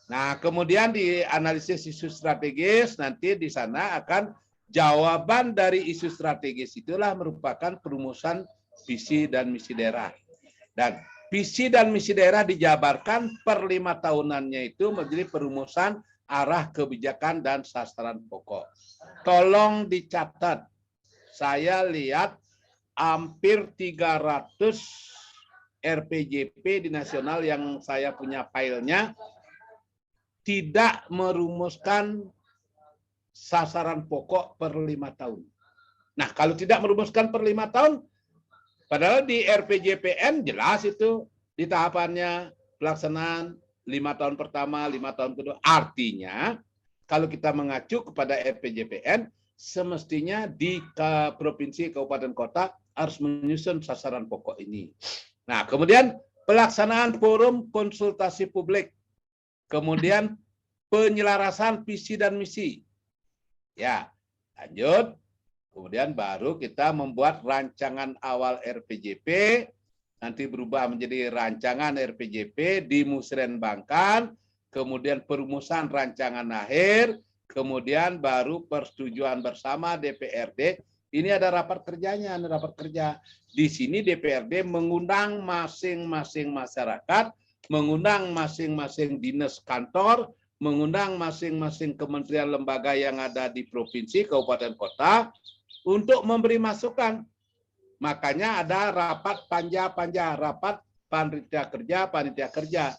Nah, kemudian di analisis isu strategis, nanti di sana akan jawaban dari isu strategis itulah merupakan perumusan visi dan misi daerah. Dan visi dan misi daerah dijabarkan per 5 tahunannya itu menjadi perumusan arah kebijakan dan sasaran pokok. Tolong dicatat, saya lihat hampir 300 RPJP di nasional yang saya punya filenya, tidak merumuskan sasaran pokok per 5 tahun. Nah, kalau tidak merumuskan per 5 tahun, padahal di RPJPN jelas itu di tahapannya pelaksanaan 5 tahun pertama, 5 tahun kedua. Artinya, kalau kita mengacu kepada RPJPN, semestinya di provinsi, kabupaten, kota harus menyusun sasaran pokok ini. Nah, kemudian pelaksanaan forum konsultasi publik. Kemudian penyelarasan visi dan misi. Ya, lanjut. Kemudian baru kita membuat rancangan awal RPJP, nanti berubah menjadi rancangan RPJP, dimusrenbangkan, kemudian perumusan rancangan akhir, kemudian baru persetujuan bersama DPRD. Ini ada rapat kerjanya, ada rapat kerja. Di sini DPRD mengundang masing-masing masyarakat, mengundang masing-masing dinas kantor, mengundang masing-masing kementerian lembaga yang ada di provinsi, kabupaten, kota untuk memberi masukan. Makanya ada rapat panja-panja, rapat panitia kerja.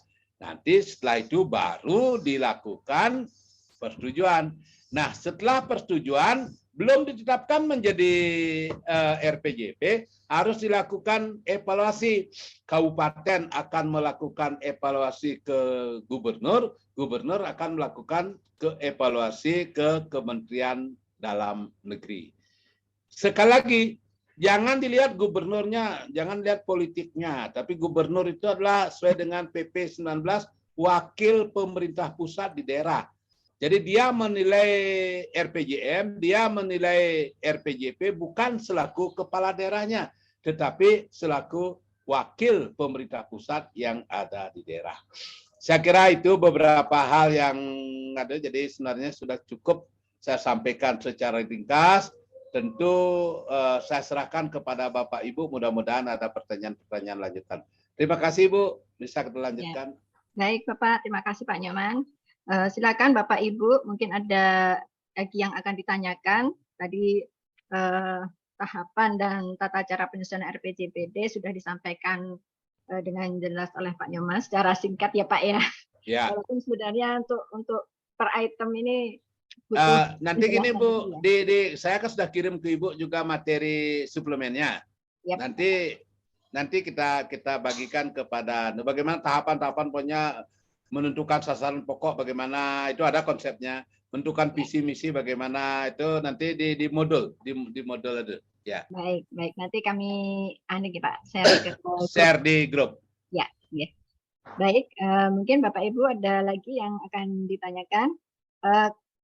Nanti setelah itu baru dilakukan persetujuan. Nah, setelah persetujuan belum ditetapkan menjadi RPJP, harus dilakukan evaluasi. Kabupaten akan melakukan evaluasi ke gubernur, gubernur akan melakukan evaluasi ke Kementerian Dalam Negeri. Sekali lagi, jangan dilihat gubernurnya, jangan lihat politiknya, tapi gubernur itu adalah sesuai dengan PP 19 wakil pemerintah pusat di daerah. Jadi dia menilai RPJM, dia menilai RPJP bukan selaku kepala daerahnya, tetapi selaku wakil pemerintah pusat yang ada di daerah. Saya kira itu beberapa hal yang ada, jadi sebenarnya sudah cukup saya sampaikan secara ringkas. Tentu saya serahkan kepada Bapak Ibu, mudah-mudahan ada pertanyaan-pertanyaan lanjutan. Terima kasih Bu, bisa kita lanjutkan. Ya. Baik Bapak, terima kasih Pak Nyoman. Silakan Bapak Ibu, mungkin ada lagi yang akan ditanyakan. Tadi tahapan dan tata cara penyusunan RPJPD sudah disampaikan dengan jelas oleh Pak Nyoman secara singkat ya Pak ya. Ya. Walaupun sebenarnya untuk per item ini butuh Nanti gini penjelasan Bu, lebih ya. saya kan sudah kirim ke Ibu juga materi suplemennya. Yap. Nanti kita bagikan kepada bagaimana tahapan-tahapan pokoknya menentukan sasaran pokok bagaimana itu ada konsepnya, menentukan visi misi bagaimana itu nanti di modul itu. Ya. Baik, nanti kami Pak share ke share di grup. Ya, ya. Baik, mungkin Bapak Ibu ada lagi yang akan ditanyakan.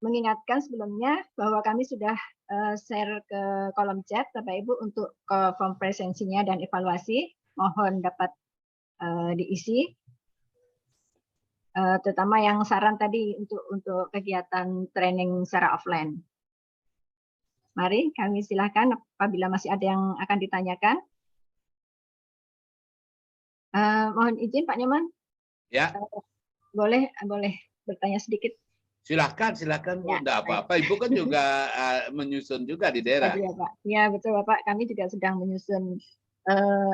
Mengingatkan sebelumnya bahwa kami sudah share ke kolom chat Bapak Ibu untuk form presensinya dan evaluasi. Mohon dapat diisi. Terutama yang saran tadi untuk kegiatan training secara offline. Mari kami silakan apabila masih ada yang akan ditanyakan. Mohon izin Pak Nyoman. Ya. Boleh bertanya sedikit. Silakan Bu, enggak apa-apa. Ibu kan juga menyusun juga di daerah. Ya, Pak. Ya, betul Bapak. Kami juga sedang menyusun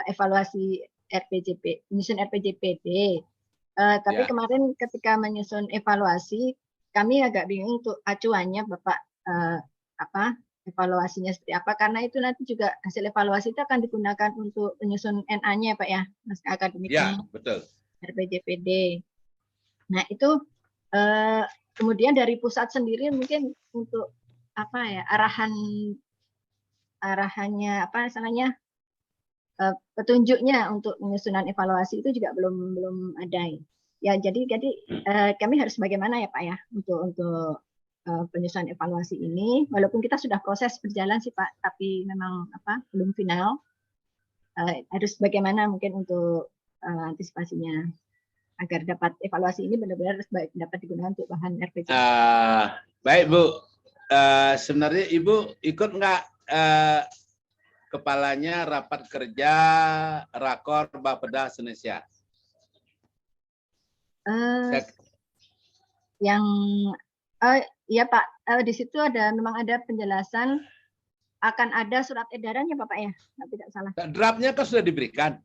evaluasi menyusun RPJPD. Tapi kemarin ketika menyusun evaluasi, kami agak bingung untuk acuannya Bapak evaluasinya seperti apa, karena itu nanti juga hasil evaluasi itu akan digunakan untuk menyusun NA-nya Pak ya, naskah akademiknya. Ya, betul. RPJPD. Nah, itu kemudian dari pusat sendiri mungkin untuk arahannya petunjuknya untuk penyusunan evaluasi itu juga belum ada. Ya, jadi kami harus bagaimana ya Pak ya untuk penyusunan evaluasi ini, walaupun kita sudah proses berjalan sih Pak, tapi memang belum final. Harus bagaimana mungkin untuk antisipasinya agar dapat evaluasi ini benar-benar dapat digunakan untuk bahan RPG. Baik Bu, sebenarnya Ibu ikut nggak kepalanya rapat kerja Rakor Bapeda Indonesia? Ya Pak, di situ memang ada penjelasan akan ada surat edarannya Bapak ya, tidak salah. Draftnya kan sudah diberikan.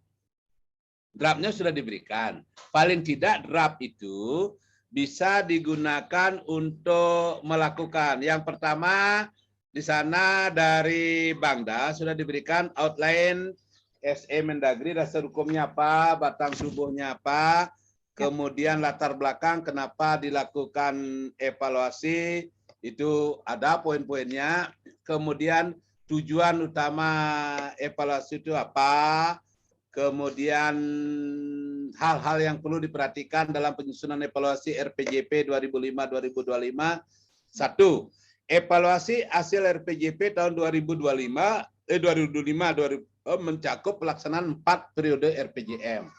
Draftnya sudah diberikan. Paling tidak draft itu bisa digunakan untuk melakukan. Yang pertama di sana dari Bangda sudah diberikan outline SE Mendagri, dasar hukumnya apa, batang tubuhnya apa, kemudian latar belakang kenapa dilakukan evaluasi, itu ada poin-poinnya. Kemudian tujuan utama evaluasi itu apa, kemudian hal-hal yang perlu diperhatikan dalam penyusunan evaluasi RPJP 2005-2025. 1. Evaluasi hasil RPJP tahun 2025 mencakup pelaksanaan 4 periode RPJM.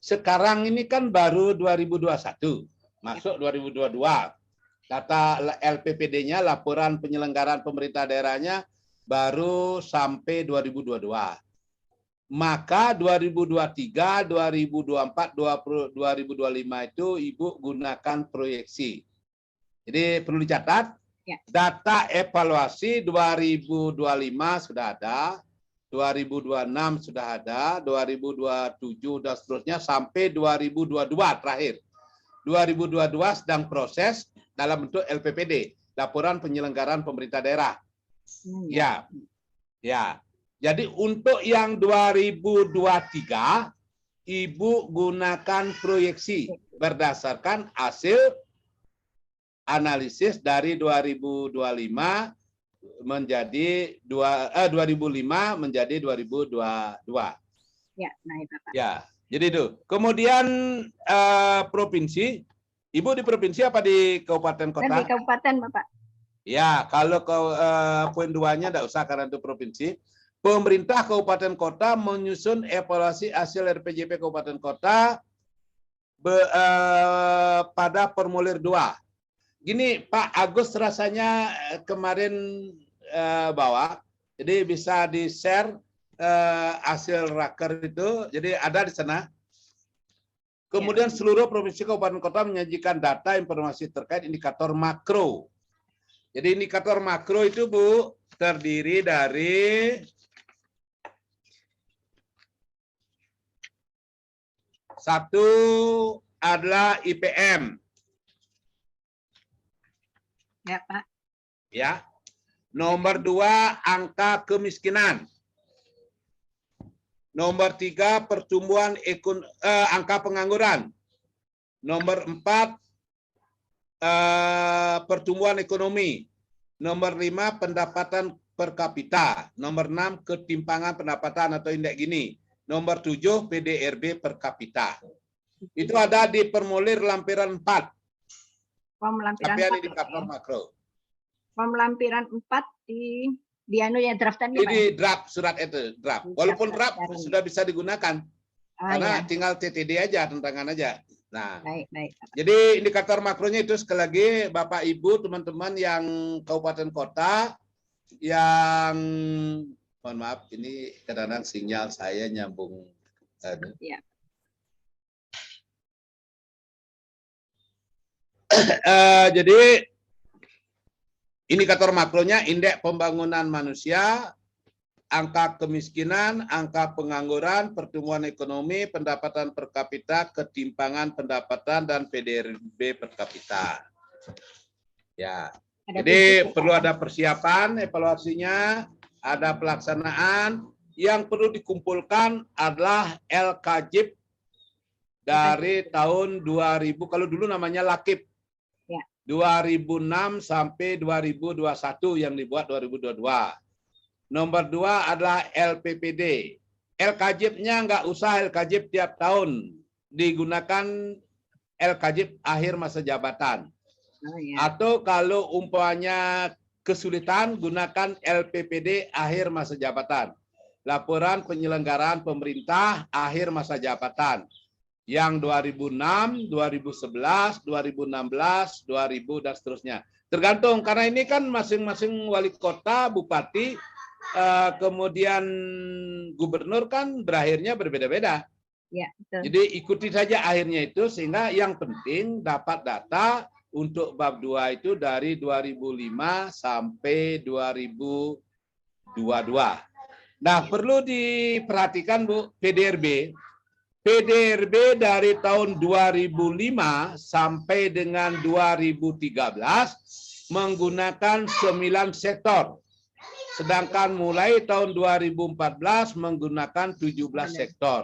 Sekarang ini kan baru 2021, masuk 2022. Data LPPD-nya, laporan penyelenggaraan pemerintah daerahnya, baru sampai 2022. Maka 2023, 2024, 2025 itu Ibu gunakan proyeksi. Jadi perlu dicatat, data evaluasi 2025 sudah ada, 2026 sudah ada, 2027 dan seterusnya sampai 2022 terakhir. 2022 sedang proses dalam bentuk LPPD, laporan penyelenggaraan pemerintah daerah. Ya. Jadi untuk yang 2023, Ibu gunakan proyeksi berdasarkan hasil analisis dari 2005 menjadi 2005 menjadi 2022. Ya, baik Bapak. Ya, jadi itu. Kemudian provinsi, Ibu di provinsi apa di kabupaten kota? Di kabupaten Bapak. Ya, kalau poin 2-nya tidak usah karena itu provinsi. Pemerintah kabupaten kota menyusun evaluasi hasil RPJP kabupaten kota pada formulir 2. Gini Pak Agus rasanya kemarin bawa, jadi bisa di-share hasil raker itu, jadi ada di sana. Kemudian seluruh provinsi kabupaten kota menyajikan data informasi terkait indikator makro. Jadi indikator makro itu Bu terdiri dari Satu adalah IPM. Ya, Pak. Ya. Nomor 2, angka kemiskinan. Nomor 3, pertumbuhan angka pengangguran. Nomor 4, pertumbuhan ekonomi. Nomor 5, pendapatan per kapita. Nomor 6, ketimpangan pendapatan atau indeks Gini. Nomor 7, PDRB per kapita. Itu ada di formulir lampiran 4. Form lampiran Capaian 4. indikator makro. Form lampiran 4 di anu ya draftannya, Pak. Jadi draft surat itu, draft. Walaupun draft sudah bisa digunakan. Karena ya. tinggal TTD aja, tantangan aja. Nah, Baik. jadi indikator makronya itu sekali lagi Bapak Ibu teman-teman yang kabupaten kota yang mohon maaf ini kadang-kadang sinyal saya nyambung. Ya. Jadi indikator makronya indeks pembangunan manusia, angka kemiskinan, angka pengangguran, pertumbuhan ekonomi, pendapatan per kapita, ketimpangan pendapatan, dan PDRB per kapita. Ya, jadi perlu ada persiapan, evaluasinya, ada pelaksanaan. Yang perlu dikumpulkan adalah LKJIP dari tahun 2000, kalau dulu namanya LAKIP. 2006 sampai 2021 yang dibuat 2022. Nomor 2 adalah LPPD. LKJIP-nya nggak usah LKJIP tiap tahun. Digunakan LKJIP akhir masa jabatan. Atau kalau umpamanya kesulitan, gunakan LPPD akhir masa jabatan. Laporan penyelenggaraan pemerintah akhir masa jabatan. Yang 2006, 2011, 2016, 2000, dan seterusnya. Tergantung, karena ini kan masing-masing wali kota, bupati, kemudian gubernur kan berakhirnya berbeda-beda. Ya, betul. Jadi ikuti saja akhirnya itu, sehingga yang penting dapat data untuk bab 2 itu dari 2005 sampai 2022. Nah, perlu diperhatikan Bu, PDRB dari tahun 2005 sampai dengan 2013 menggunakan 9 sektor. Sedangkan mulai tahun 2014 menggunakan 17 sektor.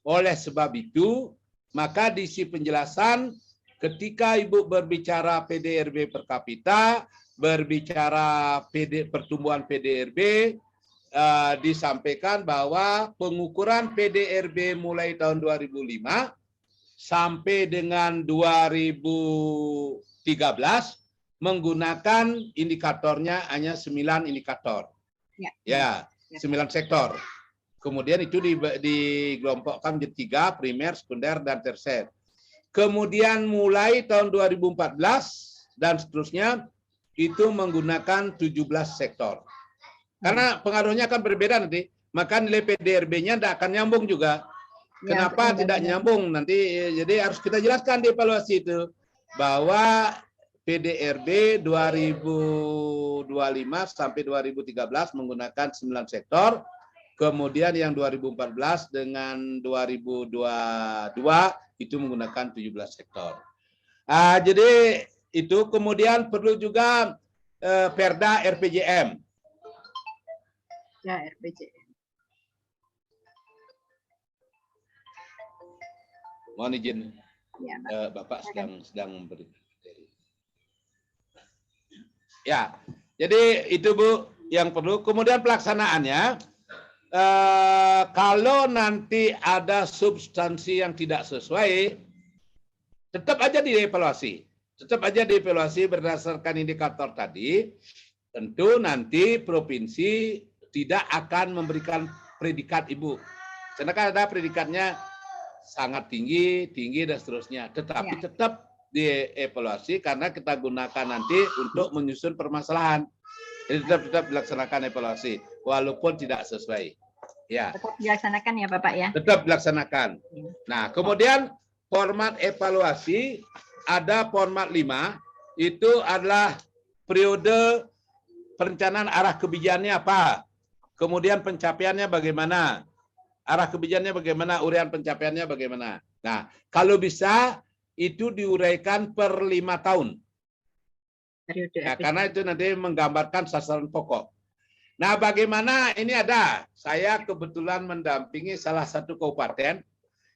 Oleh sebab itu, maka di sisi penjelasan ketika Ibu berbicara PDRB per kapita, berbicara pertumbuhan PDRB, disampaikan bahwa pengukuran PDRB mulai tahun 2005 sampai dengan 2013 menggunakan indikatornya hanya 9 indikator. Ya, 9 sektor. Kemudian itu dikelompokkan menjadi 3, primer, sekunder, dan tersier. Kemudian mulai tahun 2014 dan seterusnya itu menggunakan 17 sektor. Karena pengaruhnya akan berbeda nanti, maka nilai PDRB-nya tidak akan nyambung juga. Kenapa tidak nyambung nanti? Jadi harus kita jelaskan di evaluasi itu bahwa PDRB 2025 sampai 2013 menggunakan 9 sektor, kemudian yang 2014 dengan 2022 itu menggunakan 17 sektor. Jadi itu kemudian perlu juga Perda RPJM. Ya, RPJM. Mohon izin, Ya, Bapak sedang memberi. Ya, jadi itu Bu yang perlu. Kemudian pelaksanaannya, kalau nanti ada substansi yang tidak sesuai, tetap aja dievaluasi. Tetap aja dievaluasi berdasarkan indikator tadi. Tentu nanti provinsi tidak akan memberikan predikat Ibu. Karena kan ada predikatnya sangat tinggi, dan seterusnya. Tetapi tetap dievaluasi karena kita gunakan nanti untuk menyusun permasalahan. Jadi tetap dilaksanakan evaluasi, walaupun tidak sesuai. Ya. Tetap dilaksanakan ya Bapak ya? Tetap dilaksanakan. Nah, kemudian format evaluasi, ada format 5, itu adalah periode perencanaan arah kebijakannya apa. Kemudian pencapaiannya bagaimana? Arah kebijakannya bagaimana? Uraian pencapaiannya bagaimana? Nah, kalau bisa itu diuraikan per 5 tahun. Periode Ya, RPJP. karena itu nanti menggambarkan sasaran pokok. Nah, bagaimana ini ada? Saya kebetulan mendampingi salah satu kabupaten.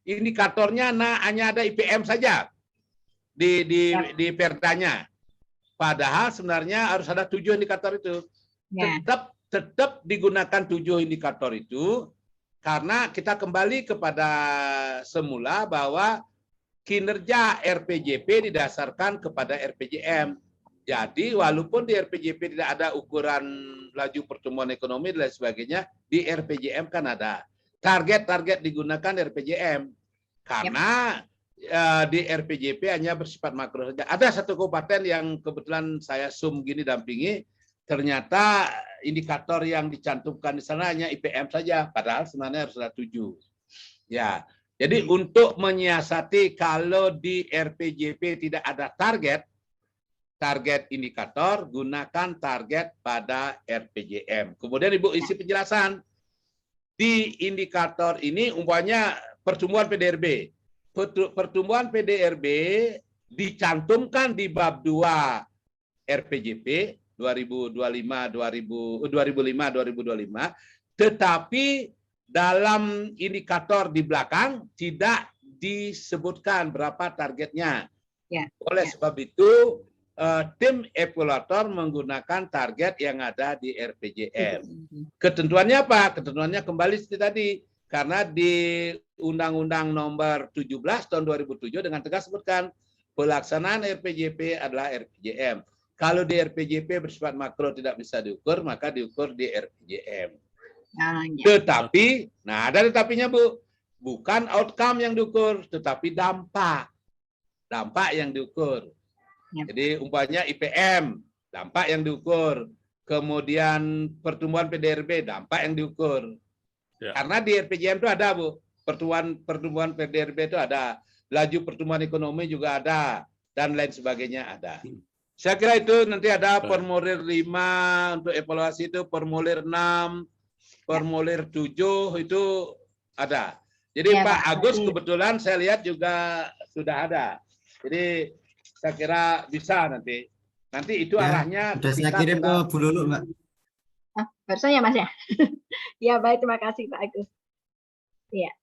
Indikatornya hanya ada IPM saja di perdanya. Padahal sebenarnya harus ada 7 indikator itu. Ya. Tetap digunakan 7 indikator itu karena kita kembali kepada semula bahwa kinerja RPJP didasarkan kepada RPJM. Jadi walaupun di RPJP tidak ada ukuran laju pertumbuhan ekonomi dan lain sebagainya, di RPJM kan ada. Target-target digunakan RPJM. Karena di RPJP hanya bersifat makro saja. Ada satu kabupaten yang kebetulan saya gini dampingi, ternyata indikator yang dicantumkan di sana hanya IPM saja, padahal sebenarnya harus ada 7. Ya, jadi untuk menyiasati kalau di RPJP tidak ada target indikator, gunakan target pada RPJM. Kemudian Ibu isi penjelasan. Di indikator ini umpamanya pertumbuhan PDRB. Pertumbuhan PDRB dicantumkan di bab 2 RPJP 2005-2025, tetapi dalam indikator di belakang tidak disebutkan berapa targetnya. Ya. Oleh sebab itu, tim evaluator menggunakan target yang ada di RPJM. Ketentuannya apa? Ketentuannya kembali seperti tadi. Karena di Undang-Undang Nomor 17 Tahun 2007 dengan tegas sebutkan pelaksanaan RPJP adalah RPJM. Kalau di RPJP bersifat makro tidak bisa diukur, maka diukur di RPJM. Nah, ya. Tetapi, nah ada tetapinya Bu, bukan outcome yang diukur, tetapi dampak. Dampak yang diukur. Ya. Jadi umpamanya IPM, dampak yang diukur. Kemudian pertumbuhan PDRB, dampak yang diukur. Ya. Karena di RPJM itu ada Bu, pertumbuhan PDRB itu ada, laju pertumbuhan ekonomi juga ada, dan lain sebagainya ada. Saya kira itu nanti ada formulir 5 untuk evaluasi itu, formulir 6, formulir 7 itu ada. Jadi Ya, Pak Pak. Agus kebetulan saya lihat juga sudah ada. Jadi saya kira bisa nanti. Nanti itu Ya, arahnya. sudah saya kirim ke Bu Lulu, Mbak. Ah, barusan ya Mas ya? Ya baik, terima kasih Pak Agus. Iya.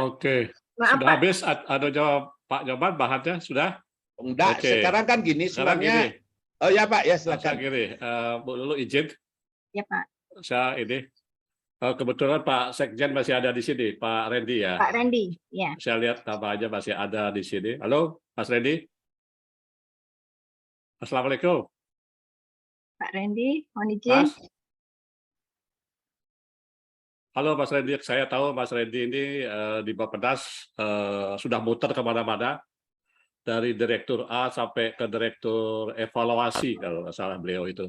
Oke. Maaf Sudah Pak. habis ada jawab Pak jawaban bahannya sudah? Enggak, Oke. sekarang kan gini Sekarang sebenarnya. gini. Oh ya Pak, ya Saya silakan. gini, Bu Lulu izin. Ya Pak. Saya ini kebetulan Pak Sekjen masih ada di sini, Pak Randy ya. Pak Randy. Ya. Saya lihat namanya masih ada di sini. Halo, Mas Randy. Assalamualaikum, Pak Randy, mohon izin. Mas. Halo Mas Randy, saya tahu Mas Randy ini di Bappenas sudah muter kemana-mana, dari Direktur A sampai ke Direktur Evaluasi, kalau nggak salah beliau itu.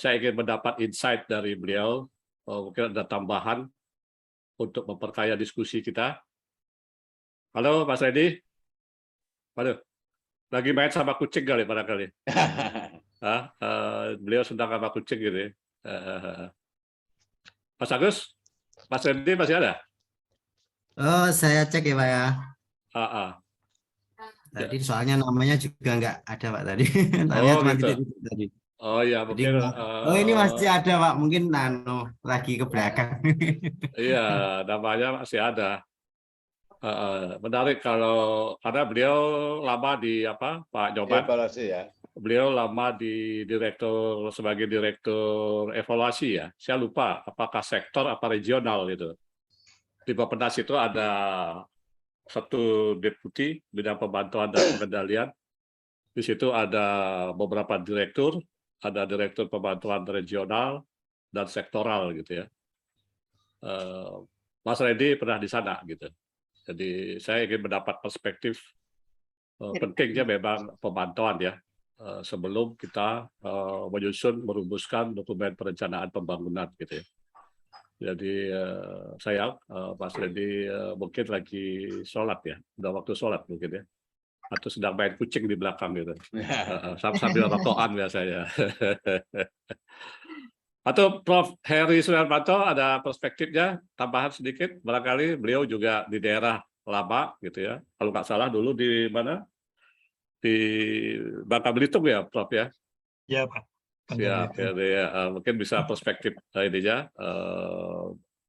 Saya ingin mendapat insight dari beliau, mungkin ada tambahan untuk memperkaya diskusi kita. Halo Mas Randy. Halo. Lagi main sama kucing kali barangkali. Beliau sedang sama kucing gitu. Mas Agus, Mas Randy masih ada? Oh, saya cek ya Pak ya. Tadi soalnya namanya juga nggak ada Pak tadi. Namanya Oh cuma gitu. titik-titik tadi. Oh ya, Jadi, mungkin. oh ini masih ada Pak, mungkin lagi ke belakang. Iya, namanya masih ada. Menarik karena beliau lama di Pak Joban. Evaluasi ya. Beliau lama sebagai direktur evaluasi ya. Saya lupa apakah sektor apa regional gitu. Di Bappenas itu ada satu deputi bidang pemantauan dan pengendalian. Di situ ada beberapa direktur, ada direktur pemantauan regional dan sektoral gitu ya. Mas Randy pernah di sana gitu. Jadi saya ingin mendapat perspektif pentingnya memang pemantauan ya. Sebelum kita merumuskan dokumen perencanaan pembangunan gitu ya. Jadi sayang Mas Randy mungkin lagi sholat ya, udah waktu sholat mungkin ya, atau sedang main kucing di belakang gitu, sambil rokokan biasanya. Atau Prof. Heri Sudarmanto ada perspektifnya tambahan sedikit, barangkali beliau juga di daerah lama gitu ya. Kalau nggak salah dulu di mana? Di Bangka Belitung ya, Prof ya. Ya, Pak. Siap ya, mungkin bisa perspektif ininya.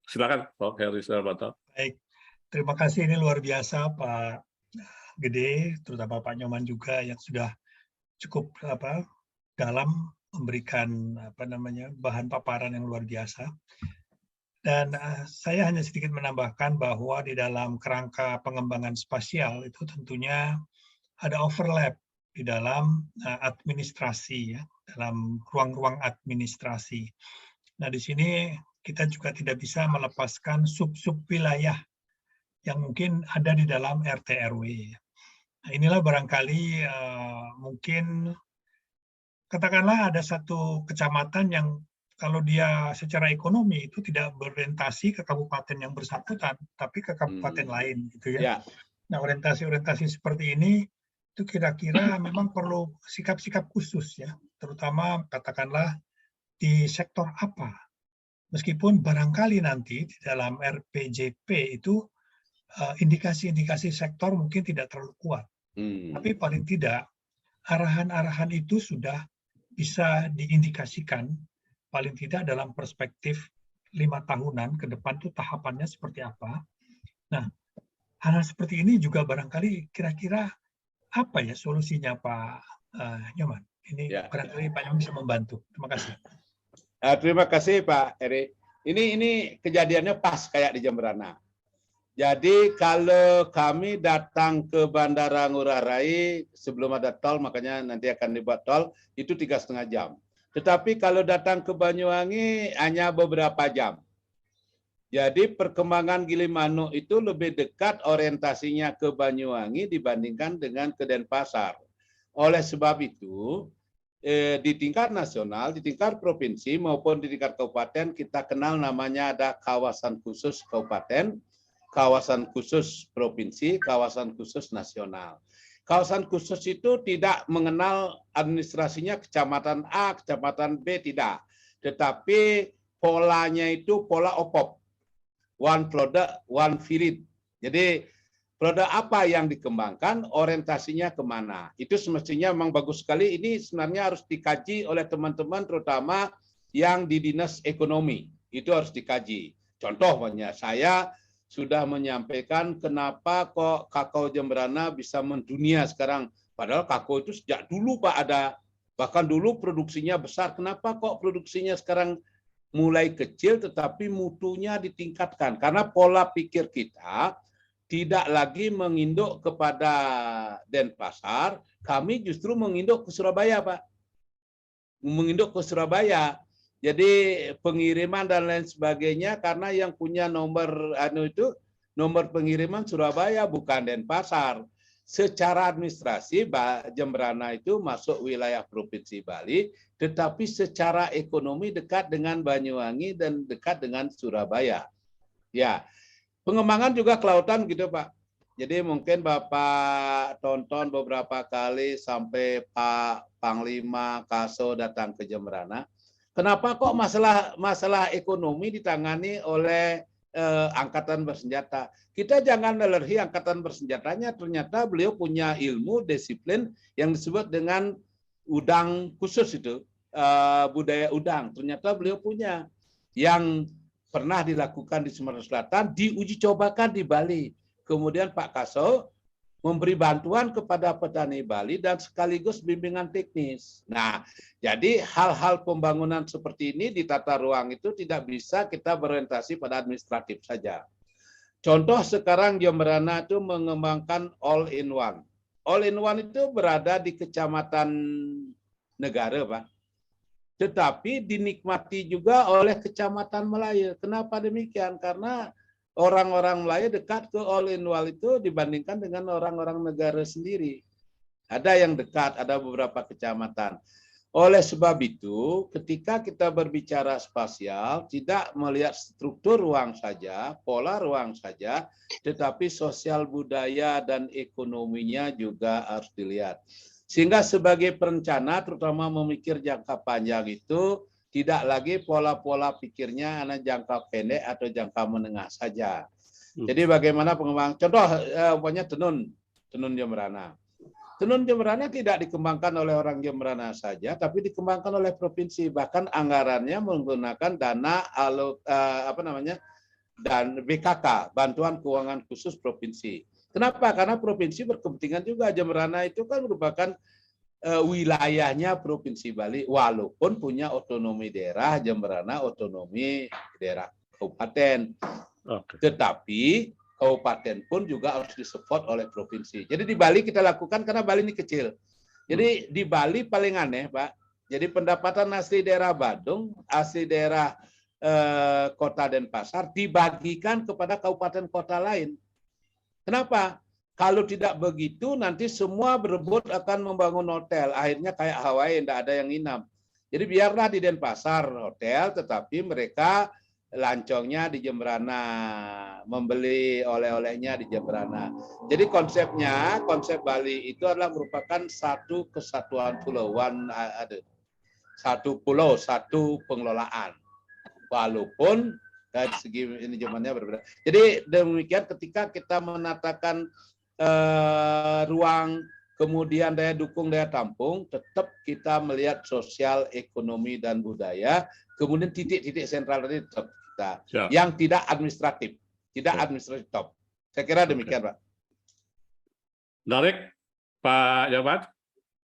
Silakan Prof Heri Sarwanto. Baik, terima kasih, ini luar biasa Pak Gede, terutama Pak Nyoman juga yang sudah cukup dalam memberikan bahan paparan yang luar biasa. Dan saya hanya sedikit menambahkan bahwa di dalam kerangka pengembangan spasial itu tentunya ada overlap di dalam administrasi, ya, dalam ruang-ruang administrasi. Nah, di sini kita juga tidak bisa melepaskan sub-sub wilayah yang mungkin ada di dalam RT RW. Nah, inilah barangkali mungkin katakanlah ada satu kecamatan yang kalau dia secara ekonomi itu tidak berorientasi ke kabupaten yang bersangkutan, tapi ke kabupaten lain, gitu ya. Nah, orientasi-orientasi seperti ini itu kira-kira memang perlu sikap-sikap khusus, ya, terutama katakanlah di sektor apa. Meskipun barangkali nanti di dalam RPJP itu indikasi-indikasi sektor mungkin tidak terlalu kuat, tapi paling tidak arahan-arahan itu sudah bisa diindikasikan paling tidak dalam perspektif 5 tahunan ke depan itu tahapannya seperti apa. Nah, hal seperti ini juga barangkali kira-kira apa ya solusinya Pak Nyoman? Ini barangkali Pak Nyoman bisa membantu. Terima kasih. Terima kasih Pak Eri. Ini kejadiannya pas kayak di Jemberana. Jadi kalau kami datang ke Bandara Ngurah Rai sebelum ada tol, makanya nanti akan dibuat tol, itu 3,5 jam. Tetapi kalau datang ke Banyuwangi hanya beberapa jam. Jadi perkembangan Gilimanuk itu lebih dekat orientasinya ke Banyuwangi dibandingkan dengan ke Denpasar. Oleh sebab itu, di tingkat nasional, di tingkat provinsi maupun di tingkat kabupaten, kita kenal namanya ada kawasan khusus kabupaten, kawasan khusus provinsi, kawasan khusus nasional. Kawasan khusus itu tidak mengenal administrasinya kecamatan A, kecamatan B, tidak. Tetapi polanya itu pola OPOP. One product, one spirit. Jadi produk apa yang dikembangkan, orientasinya kemana. Itu semestinya memang bagus sekali. Ini sebenarnya harus dikaji oleh teman-teman, terutama yang di dinas ekonomi. Itu harus dikaji. Contoh saya sudah menyampaikan kenapa kok kakao Jemberana bisa mendunia sekarang. Padahal kakao itu sejak dulu Pak ada. Bahkan dulu produksinya besar. Kenapa kok produksinya sekarang mulai kecil tetapi mutunya ditingkatkan? Karena pola pikir kita tidak lagi menginduk kepada Denpasar, kami justru menginduk ke Surabaya, Pak. Menginduk ke Surabaya. Jadi pengiriman dan lain sebagainya karena yang punya nomor nomor pengiriman Surabaya bukan Denpasar. Secara administrasi Jemberana itu masuk wilayah Provinsi Bali, tetapi secara ekonomi dekat dengan Banyuwangi dan dekat dengan Surabaya. Ya, pengembangan juga kelautan gitu Pak. Jadi mungkin Bapak tonton beberapa kali sampai Pak Panglima Kaso datang ke Jemberana. Kenapa kok masalah ekonomi ditangani oleh angkatan bersenjata? Kita jangan melerhi angkatan bersenjatanya. Ternyata beliau punya ilmu disiplin yang disebut dengan udang khusus itu, budaya udang. Ternyata beliau punya yang pernah dilakukan di Sumatera Selatan, diuji cobakan di Bali. Kemudian Pak Kaso memberi bantuan kepada petani Bali dan sekaligus bimbingan teknis. Nah, jadi hal-hal pembangunan seperti ini di tata ruang itu tidak bisa kita berorientasi pada administratif saja. Contoh sekarang Jemberana itu mengembangkan all-in-one. All-in-one itu berada di Kecamatan Negara, Pak. Tetapi dinikmati juga oleh Kecamatan Melayu. Kenapa demikian? Karena orang-orang Melayu dekat ke all-in-one itu dibandingkan dengan orang-orang negara sendiri. Ada yang dekat, ada beberapa kecamatan. Oleh sebab itu, ketika kita berbicara spasial, tidak melihat struktur ruang saja, pola ruang saja, tetapi sosial budaya dan ekonominya juga harus dilihat. Sehingga sebagai perencana, terutama memikir jangka panjang itu, tidak lagi pola-pola pikirnya hanya jangka pendek atau jangka menengah saja. Jadi bagaimana pengembangan? Contoh, umpamanya tenun Jemberana. Tenun Jemberana tidak dikembangkan oleh orang Jemberana saja, tapi dikembangkan oleh provinsi. Bahkan anggarannya menggunakan dana dan BKK, Bantuan Keuangan Khusus Provinsi. Kenapa? Karena provinsi berkepentingan juga. Jemberana itu kan merupakan wilayahnya Provinsi Bali, walaupun punya otonomi daerah, Jemberana otonomi daerah kabupaten. Tetapi kabupaten pun juga harus disupport oleh provinsi. Jadi di Bali kita lakukan karena Bali ini kecil. Jadi di Bali paling aneh, Pak. Jadi pendapatan asli daerah Badung, asli daerah Kota Denpasar dibagikan kepada kabupaten kota lain. Kenapa? Kalau tidak begitu nanti semua berebut akan membangun hotel. Akhirnya kayak Hawaii, tidak ada yang nginap. Jadi biarlah di Denpasar hotel, tetapi mereka lancongnya di Jemberana, membeli oleh-olehnya di Jemberana. Jadi konsep Bali itu adalah merupakan satu kesatuan pulauan, satu pulau, satu pengelolaan. Walaupun dari segi manajemennya berbeda. Jadi demikian ketika kita menatakan ruang, kemudian daya dukung, daya tampung, tetap kita melihat sosial, ekonomi, dan budaya. Kemudian titik-titik sentral tadi tetap kita, yang tidak administratif, top. Saya kira demikian, Pak. Menarik, Pak Jabat,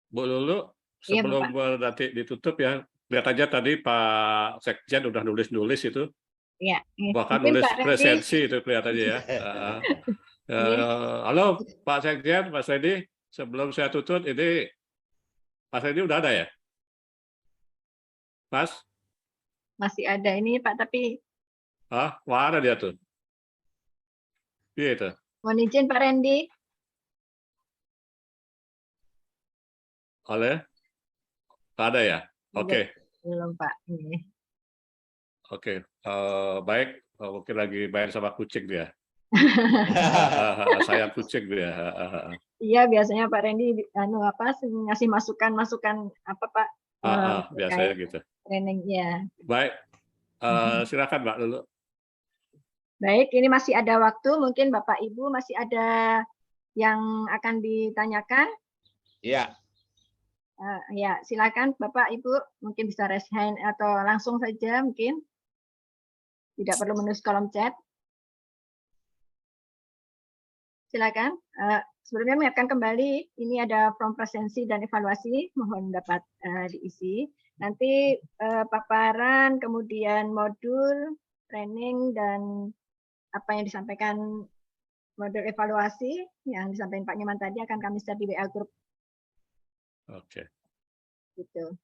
Bu Lulu, sebelum nanti ditutup ya, lihat aja tadi Pak Sekjen udah nulis-nulis itu, bahkan nulis presensi itu kelihatannya ya. Halo Pak Sekjen, Mas Redi, sebelum saya tutup ini, Mas Redi udah ada ya? Mas? Masih ada ini Pak, tapi mana dia tuh? Iya itu. Mohon izin Pak Randy. Oleh? Ada ya? Oke. Belum Pak. Ini. Oke. Baik. Mungkin lagi main sama kucing dia. Sayang kucing dia. Iya, biasanya Pak Randy ngasih masukan-masukan apa Pak? Biasanya gitu. Training ya. Baik. Silakan Mbak Lulu. Baik, ini masih ada waktu, mungkin Bapak Ibu masih ada yang akan ditanyakan? Iya. Ya, silakan Bapak Ibu, mungkin bisa raise hand atau langsung saja mungkin. Tidak perlu menulis kolom chat. Silakan. Sebelumnya mengingatkan kembali, ini ada form presensi dan evaluasi, mohon dapat diisi. Nanti paparan, kemudian modul, training, dan apa yang disampaikan modul evaluasi yang disampaikan Pak Nyoman tadi akan kami share di WA Group. Oke. Gitu.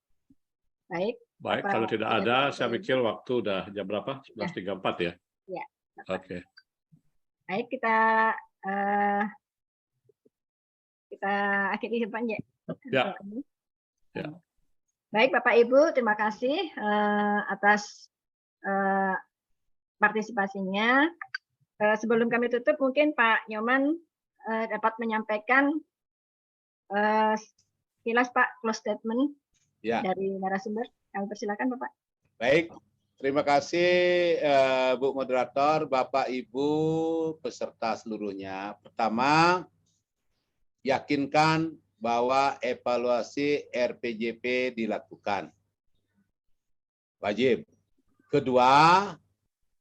Baik. Baik, kalau tidak ada, saya pikir waktu udah jam berapa? 11.34 ya? Ya. Oke. Baik, kita akhiri Pak ya. Ya. Baik, Bapak Ibu, terima kasih atas partisipasinya. Sebelum kami tutup, mungkin Pak Nyoman dapat menyampaikan kilas Pak close statement dari narasumber. Kami persilakan Bapak. Baik, terima kasih Bu Moderator, Bapak Ibu peserta seluruhnya. Pertama, yakinkan bahwa evaluasi RPJP dilakukan. Wajib. Kedua,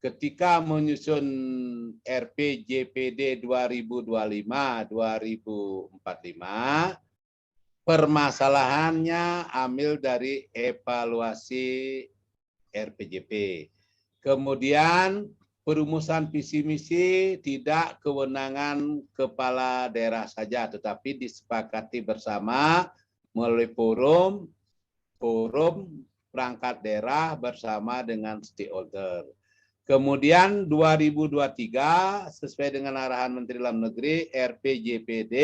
ketika menyusun RPJPD 2025-2045, permasalahannya ambil dari evaluasi RPJP. Kemudian perumusan visi misi tidak kewenangan kepala daerah saja, tetapi disepakati bersama melalui forum perangkat daerah bersama dengan stakeholder. Kemudian 2023 sesuai dengan arahan Menteri Dalam Negeri, RPJPD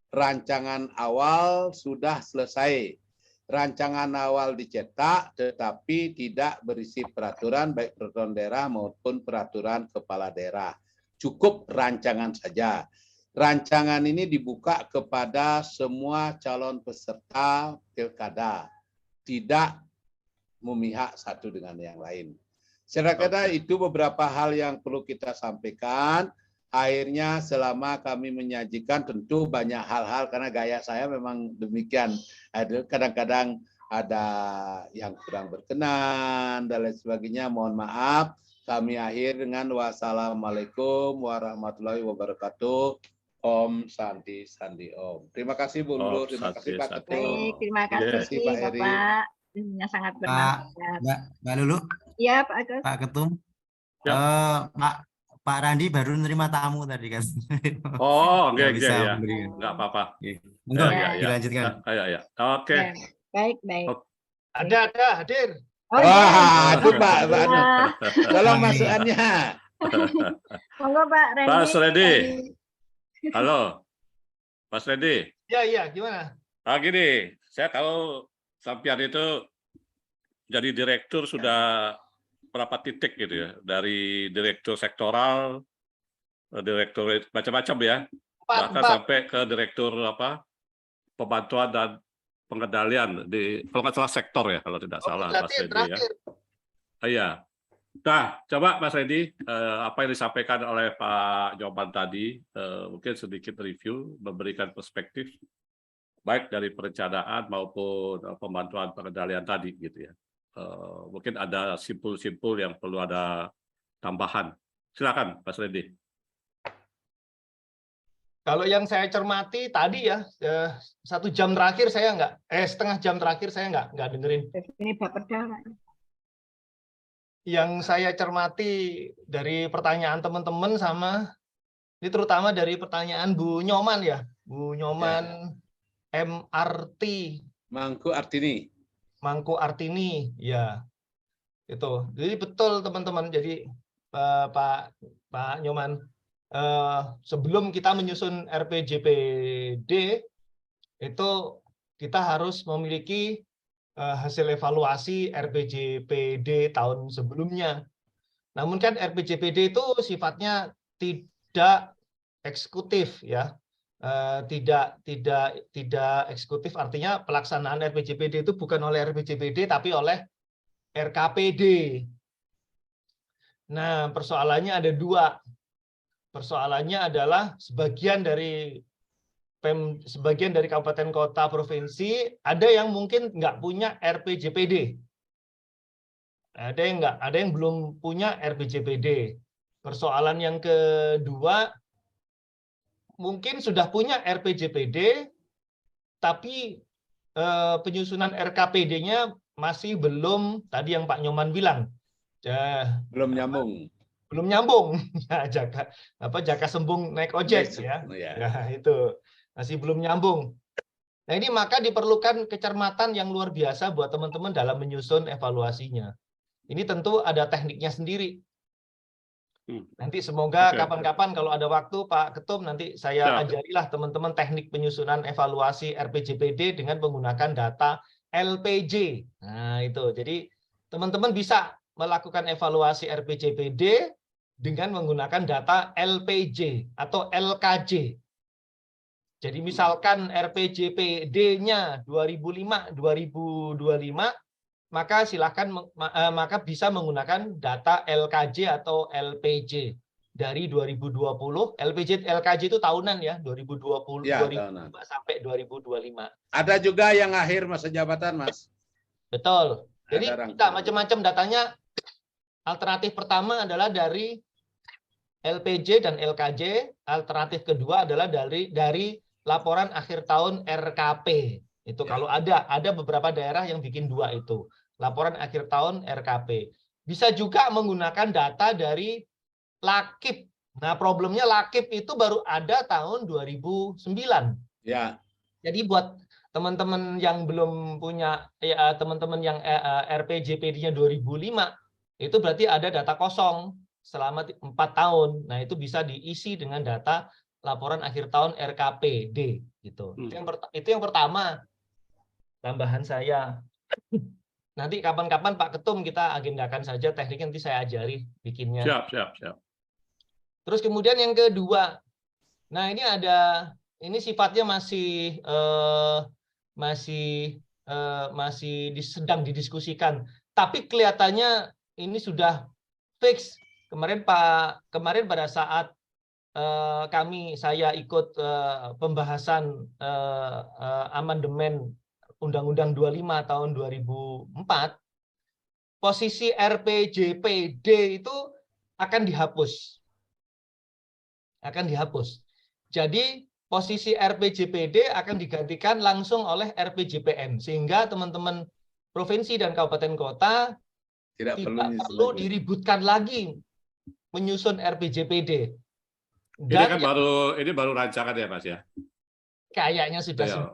rancangan awal sudah selesai. Rancangan awal dicetak tetapi tidak berisi peraturan baik peraturan daerah maupun peraturan kepala daerah. Cukup rancangan saja. Rancangan ini dibuka kepada semua calon peserta pilkada. Tidak memihak satu dengan yang lain. Saya kira itu beberapa hal yang perlu kita sampaikan. akhirnya selama kami menyajikan tentu banyak hal-hal karena gaya saya memang demikian. Kadang-kadang ada yang kurang berkenan dan lain sebagainya. Mohon maaf. Kami akhir dengan wassalamualaikum warahmatullahi wabarakatuh. Om Santi Sandi Om. Terima kasih Bung Nur, terima kasih Pak Ketum. Baik, terima kasih Terima kasih, Pak Heri. Bapak. Ini sangat bermanfaat. Mbak Lulu, Iya Pak Agus. Pak Ketum, Ya. Pak Randi baru nerima tamu tadi kan. Oh, Nggak enggak, bisa ya. memberikan. Enggak apa-apa. Enggak, Ya, dilanjutkan. Ya. Oke. Ya, baik, baik. Ada hadir. Oh, iya. Wah, itu Pak. Alhamdulillah. Tolong masukannya. Monggo Pak Randy. Pak Sredi. Halo. Pak Sredi. Iya, gimana? Nah, gini, saya tahu sampean itu jadi direktur sudah berapa titik gitu ya, dari direktur sektoral, direktur macam-macam ya, bahkan sampai ke direktur pembantuan dan pengendalian di kalau nggak salah sektor ya kalau tidak salah Mas Redi ya. Iya. Nah, coba Mas Redi, apa yang disampaikan oleh Pak Nyoman tadi, mungkin sedikit review, memberikan perspektif baik dari perencanaan maupun pembantuan pengendalian tadi gitu ya. Mungkin ada simpul-simpul yang perlu ada tambahan. Silakan Mas Redi. Kalau yang saya cermati tadi ya, 1 jam terakhir saya setengah jam terakhir saya nggak dengerin. Ini Bapeda, Pak. Yang saya cermati dari pertanyaan teman-teman sama, ini terutama dari pertanyaan Bu Nyoman ya, Bu Nyoman MRT. Mangku Mangku Artini, ya. Itu. Jadi betul teman-teman. Jadi Pak Nyoman, sebelum kita menyusun RPJPD itu kita harus memiliki hasil evaluasi RPJPD tahun sebelumnya. Namun kan RPJPD itu sifatnya tidak eksekutif ya. Tidak eksekutif, artinya pelaksanaan RPJPD itu bukan oleh RPJPD tapi oleh RKPD. Nah, persoalannya ada 2. Persoalannya adalah sebagian dari kabupaten kota provinsi ada yang mungkin nggak punya RPJPD. Ada yang belum punya RPJPD. Persoalan yang kedua, mungkin sudah punya RPJPD, tapi penyusunan RKPD-nya masih belum, tadi yang Pak Nyoman bilang, belum nyambung. Belum nyambung, ya, jaka sembung naik ojek ya. Ya, itu masih belum nyambung. Nah ini maka diperlukan kecermatan yang luar biasa buat teman-teman dalam menyusun evaluasinya. Ini tentu ada tekniknya sendiri. Nanti semoga kapan-kapan kalau ada waktu Pak Ketum nanti saya ajarilah teman-teman teknik penyusunan evaluasi RPJPD dengan menggunakan data LPJ. Nah itu, jadi teman-teman bisa melakukan evaluasi RPJPD dengan menggunakan data LPJ atau LKJ. Jadi misalkan RPJPD-nya 2005-2025, maka silakan maka bisa menggunakan data LKJ atau LPJ dari 2020. LKJ itu tahunan ya, 2020 ya, 2025 sampai 2025. Ada juga yang akhir masa jabatan, Mas. Betul. Jadi kita macam-macam datanya. Alternatif pertama adalah dari LPJ dan LKJ. Alternatif kedua adalah dari laporan akhir tahun RKP. Itu kalau ada beberapa daerah yang bikin 2 itu. Laporan akhir tahun RKP. Bisa juga menggunakan data dari Lakip. Nah, problemnya Lakip itu baru ada tahun 2009. Ya. Jadi buat teman-teman yang belum punya, ya, teman-teman yang RPJPD-nya 2005, itu berarti ada data kosong selama 4 tahun. Nah, itu bisa diisi dengan data laporan akhir tahun RKPD gitu. Itu yang pertama. Tambahan saya. Nanti kapan-kapan Pak Ketum kita agendakan saja tekniknya, nanti saya ajari bikinnya. Siap. Terus kemudian yang kedua. Nah, ini sifatnya masih sedang didiskusikan. Tapi kelihatannya ini sudah fix. Kemarin pada saat saya ikut pembahasan amandemen Undang-Undang 25 tahun 2004, posisi RPJPD itu akan dihapus. Akan dihapus. Jadi posisi RPJPD akan digantikan langsung oleh RPJPN, sehingga teman-teman provinsi dan kabupaten kota tidak perlu diributkan lagi menyusun RPJPD. Ini kan baru rancangan ya Mas ya? Kayaknya sudah ya,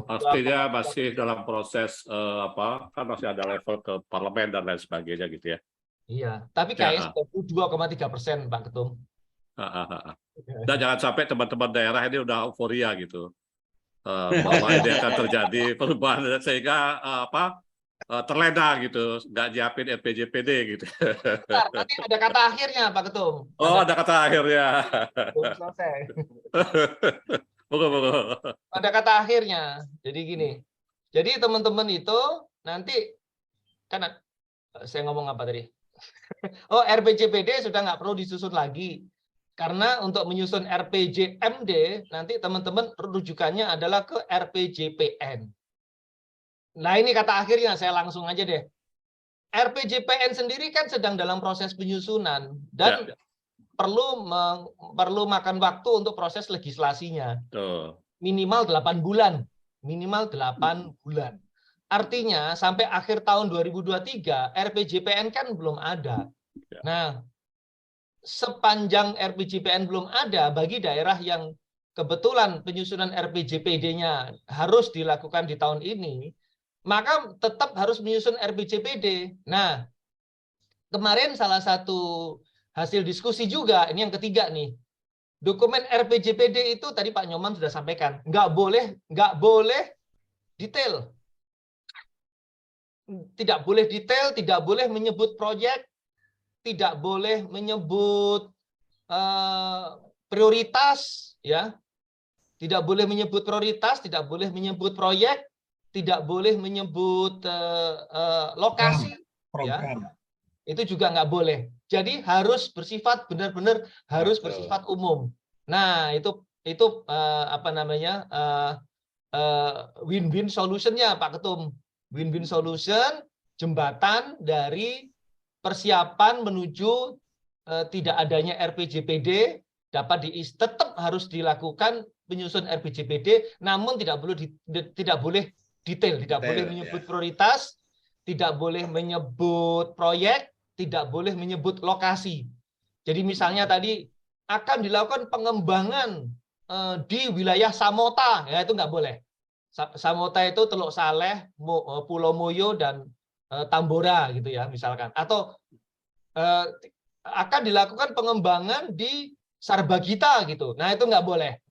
pastinya masih dalam proses kan masih ada level ke parlemen dan lain sebagainya gitu ya. Iya, tapi kayaknya 2,3% Pak Ketum. Dan jangan sampai teman-teman daerah ini udah euforia gitu bahwa ini akan terjadi perubahan sehingga terlena gitu, nggak nyiapin RPJPD gitu. Bentar, nanti ada kata akhirnya Pak Ketum. Ada kata akhirnya. Belum selesai. Betul. Ada kata akhirnya. Jadi gini. Jadi teman-teman itu nanti kan saya ngomong apa tadi? RPJPD sudah nggak perlu disusun lagi. Karena untuk menyusun RPJMD nanti teman-teman rujukannya adalah ke RPJPN. Nah, ini kata akhirnya, saya langsung aja deh. RPJPN sendiri kan sedang dalam proses penyusunan dan perlu makan waktu untuk proses legislasinya. Minimal 8 bulan. Minimal 8 bulan. Artinya sampai akhir tahun 2023 RPJPN kan belum ada. Nah, sepanjang RPJPN belum ada, bagi daerah yang kebetulan penyusunan RPJPD-nya harus dilakukan di tahun ini, maka tetap harus menyusun RPJPD. Nah, kemarin salah satu hasil diskusi juga, ini yang ketiga nih, dokumen RPJPD itu tadi Pak Nyoman sudah sampaikan, nggak boleh detail. Tidak boleh detail, tidak boleh menyebut proyek, tidak boleh menyebut prioritas, ya, tidak boleh menyebut prioritas, tidak boleh menyebut proyek, tidak boleh menyebut lokasi, program. Ya, itu juga nggak boleh. Jadi harus bersifat benar-benar harus bersifat umum. Nah itu win-win solutionnya Pak Ketum, win-win solution jembatan dari persiapan menuju tidak adanya RPJPD dapat tetap harus dilakukan penyusun RPJPD, namun tidak boleh detail, tidak boleh menyebut prioritas, tidak boleh menyebut proyek, tidak boleh menyebut lokasi. Jadi misalnya tadi akan dilakukan pengembangan di wilayah Samota, ya itu nggak boleh. Samota itu Teluk Saleh, Pulau Moyo dan Tambora gitu ya misalkan, atau akan dilakukan pengembangan di Sarbagita gitu. Nah itu nggak boleh.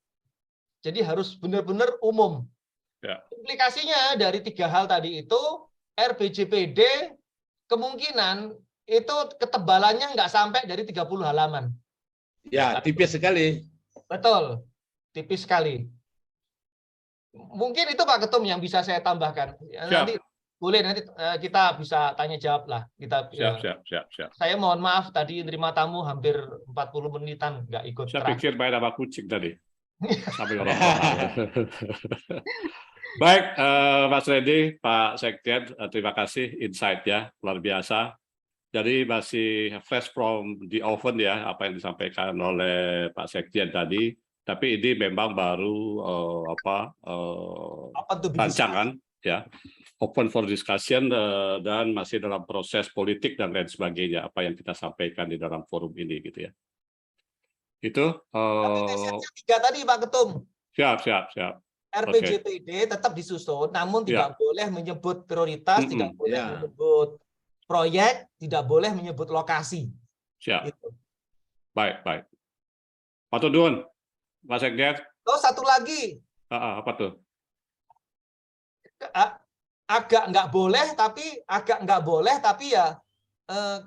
Jadi harus benar-benar umum. Ya. Implikasinya dari 3 hal tadi itu RPJPD kemungkinan itu ketebalannya nggak sampai dari 30 halaman. Ya tipis sekali. Betul, tipis sekali. Mungkin itu Pak Ketum yang bisa saya tambahkan. Nanti boleh nanti kita bisa tanya jawab lah. Siap. Saya mohon maaf tadi terima tamu hampir 40 menitan nggak ikut. Saya pikir main sama kucing tadi. Sampai orang Baik, Mas Randy, Pak Sekjen, terima kasih insight ya, luar biasa. Jadi masih fresh from the oven ya, apa yang disampaikan oleh Pak Sekjen tadi. Tapi ini memang baru rancangan ya, open for discussion dan masih dalam proses politik dan lain sebagainya. Apa yang kita sampaikan di dalam forum ini gitu ya. Itu. Tiga tadi Pak Ketum. Siap. RPJPD tetap disusun, namun tidak boleh menyebut prioritas, tidak boleh menyebut proyek, tidak boleh menyebut lokasi. Siap. Gitu. Baik. Pak Tudun, Mas Sekjen. Satu lagi. Apa tuh? Agak nggak boleh, tapi ya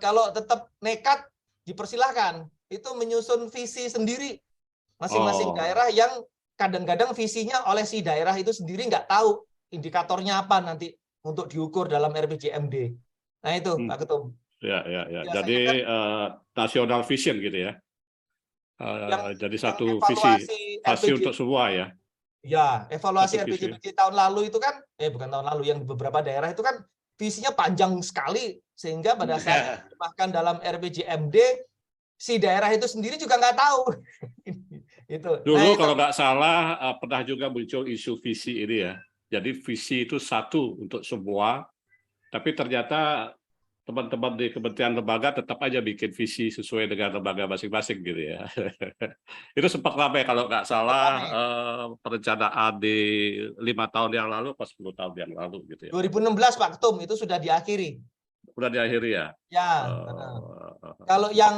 kalau tetap nekat dipersilahkan. Itu menyusun visi sendiri masing-masing daerah yang kadang-kadang visinya oleh si daerah itu sendiri nggak tahu indikatornya apa nanti untuk diukur dalam RPJMD. Nah itu Pak Ketum. Ya. Jadi national vision gitu ya. Jadi satu visi untuk semua ya. Ya, evaluasi Satu visi. RPJPD tahun lalu itu kan, bukan tahun lalu, yang di beberapa daerah itu kan visinya panjang sekali, sehingga pada saat diterjemahkan dalam RPJMD, si daerah itu sendiri juga nggak tahu. Itu. Dulu kalau nggak salah pernah juga muncul isu visi ini ya. Jadi visi itu satu untuk semua, tapi ternyata teman-teman di kementerian lembaga tetap aja bikin visi sesuai dengan lembaga masing-masing gitu ya. Itu sempat ramai kalau nggak salah perencanaan di 5 tahun yang lalu, pas 10 tahun yang lalu gitu ya. 2016 Pak Ketum itu sudah diakhiri. Sudah diakhiri ya? Ya. Kalau yang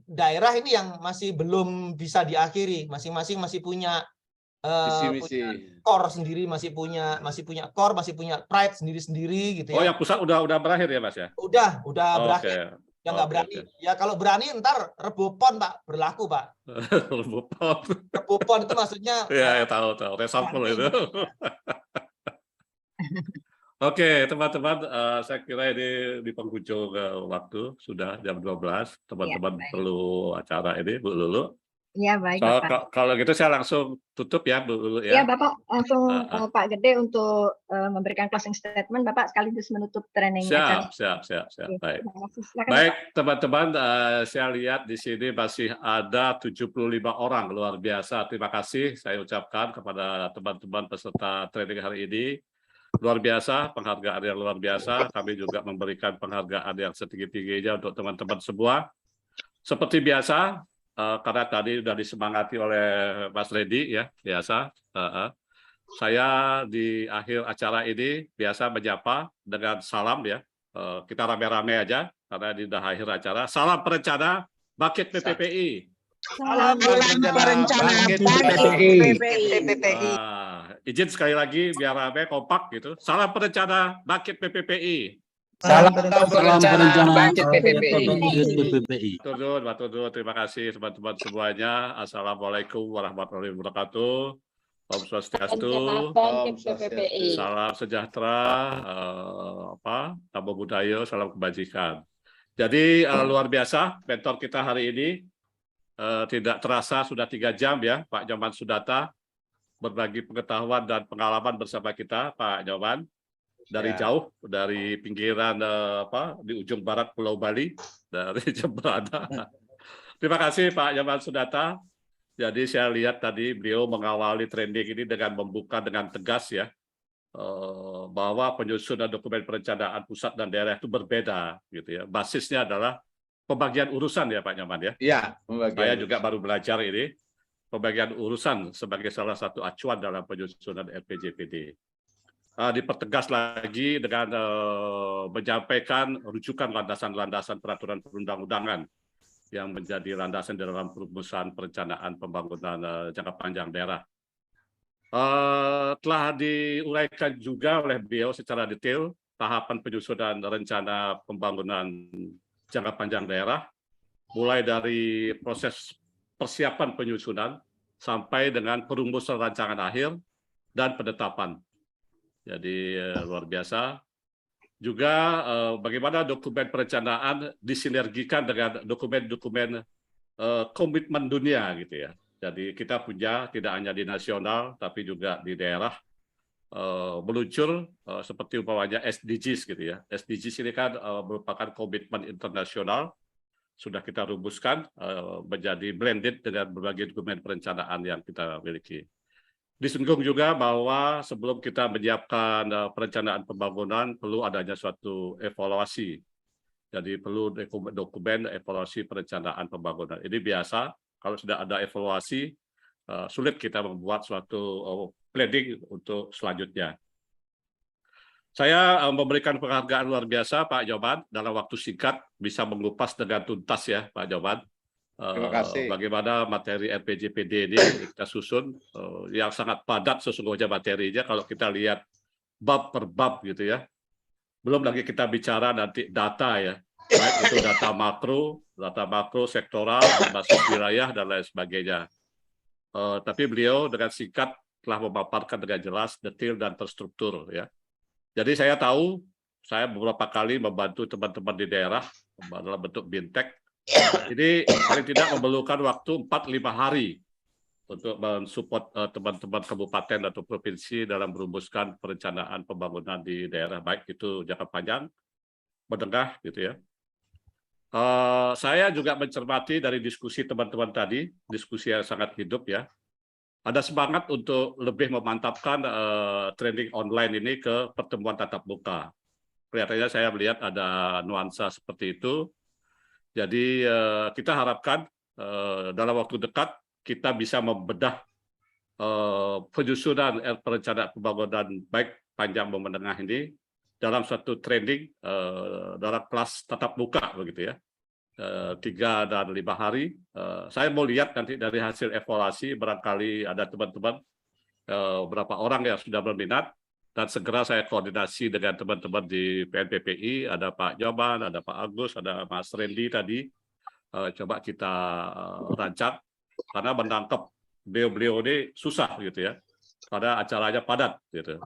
daerah ini yang masih belum bisa diakhiri, masing-masing masih punya punya core sendiri, masih punya core, masih punya pride sendiri-sendiri gitu ya. Oh, yang pusat udah berakhir ya, Mas ya? Udah berakhir. Yang nggak berani. Ya kalau berani ntar rebupon Pak, berlaku Pak. Rebupon itu maksudnya. Ya, tahu. Reshuffle itu. Oke, teman-teman, saya kira ini di penghujung waktu, sudah jam 12. Teman-teman perlu acara ini, Bu Lulu. Iya, baik, Bapak. Kalau gitu saya langsung tutup ya, Bu Lulu ya. Iya, Bapak langsung Pak Gede untuk memberikan closing statement, Bapak sekaligus menutup training acara. Siap. Baik. Baik, teman-teman, saya lihat di sini masih ada 75 orang, luar biasa. Terima kasih saya ucapkan kepada teman-teman peserta training hari ini. Luar biasa, penghargaan yang luar biasa. Kami juga memberikan penghargaan yang setinggi-tingginya untuk teman-teman semua. Seperti biasa, karena tadi sudah disemangati oleh Mas Reddy ya, biasa. Saya di akhir acara ini biasa menyapa dengan salam ya. Kita rame-rame aja karena di akhir acara. Salam perencana Bangkit PPPI. Salam perencana Bangkit PPPI. Izin sekali lagi biar rame kompak gitu. Salam perencana Bangkit PPPI. Salam perencana Bangkit PPPI. Matur, terima kasih teman-teman semuanya. Assalamualaikum warahmatullahi wabarakatuh. Om Swastiastu. Salam sejahtera, namo buddhaya, salam kebajikan. Jadi luar biasa mentor kita hari ini. Tidak terasa sudah 3 jam ya, Pak Nyoman Sudata berbagi pengetahuan dan pengalaman bersama kita, Pak Nyoman. Dari jauh, dari pinggiran di ujung barat Pulau Bali, dari Jemberana. Terima kasih Pak Nyoman Sudata. Jadi saya lihat tadi beliau mengawali training ini dengan membuka dengan tegas ya, bahwa penyusunan dokumen perencanaan pusat dan daerah itu berbeda gitu ya. Basisnya adalah pembagian urusan ya Pak Nyoman ya. Iya, saya juga baru belajar ini. Pembagian urusan sebagai salah satu acuan dalam penyusunan RPJPD. Dipertegas lagi dengan menyampaikan rujukan landasan-landasan peraturan perundang-undangan yang menjadi landasan dalam perumusan perencanaan pembangunan jangka panjang daerah. Telah diuraikan juga oleh beliau secara detail tahapan penyusunan rencana pembangunan jangka panjang daerah, mulai dari proses persiapan penyusunan sampai dengan perumusan rancangan akhir dan penetapan. Jadi luar biasa. Juga bagaimana dokumen perencanaan disinergikan dengan dokumen-dokumen komitmen dunia gitu ya. Jadi kita punya tidak hanya di nasional tapi juga di daerah meluncur seperti umpamanya SDGs gitu ya. SDGs ini kan merupakan komitmen internasional, sudah kita rumuskan menjadi blended dengan berbagai dokumen perencanaan yang kita miliki. Disinggung juga bahwa sebelum kita menyiapkan perencanaan pembangunan perlu adanya suatu evaluasi. Jadi perlu dokumen evaluasi perencanaan pembangunan. Ini biasa kalau sudah ada evaluasi sulit kita membuat suatu planning untuk selanjutnya. Saya memberikan penghargaan luar biasa Pak Nyoman dalam waktu singkat bisa mengupas dengan tuntas ya Pak Nyoman. Terima kasih. Bagaimana materi RPJPD ini kita susun yang sangat padat sesungguhnya materinya kalau kita lihat bab per bab gitu ya. Belum lagi kita bicara nanti data ya, baik itu data makro, sektoral, berbasis wilayah dan lain sebagainya. Tapi beliau dengan singkat telah memaparkan dengan jelas, detail dan terstruktur ya. Jadi saya tahu saya beberapa kali membantu teman-teman di daerah dalam bentuk bintek Ini paling tidak memerlukan waktu 4-5 hari untuk mensupport teman-teman kabupaten atau provinsi dalam merumuskan perencanaan pembangunan di daerah, baik itu jangka panjang, menengah, gitu ya. Saya juga mencermati dari diskusi teman-teman tadi, diskusi yang sangat hidup ya. Ada semangat untuk lebih memantapkan training online ini ke pertemuan tatap muka. Kelihatannya saya melihat ada nuansa seperti itu. Jadi kita harapkan dalam waktu dekat kita bisa membedah penyusunan perencanaan pembangunan baik panjang maupun menengah ini dalam suatu training dalam kelas tatap muka begitu ya, 3 dan 5 hari. Saya mau lihat nanti dari hasil evaluasi, barangkali ada teman-teman beberapa orang yang sudah berminat, dan segera saya koordinasi dengan teman-teman di PNPPI, ada Pak Nyoman, ada Pak Agus, ada Mas Randy tadi, coba kita rancang, karena menangkap beliau-beliau ini susah gitu ya, karena acaranya padat gitu.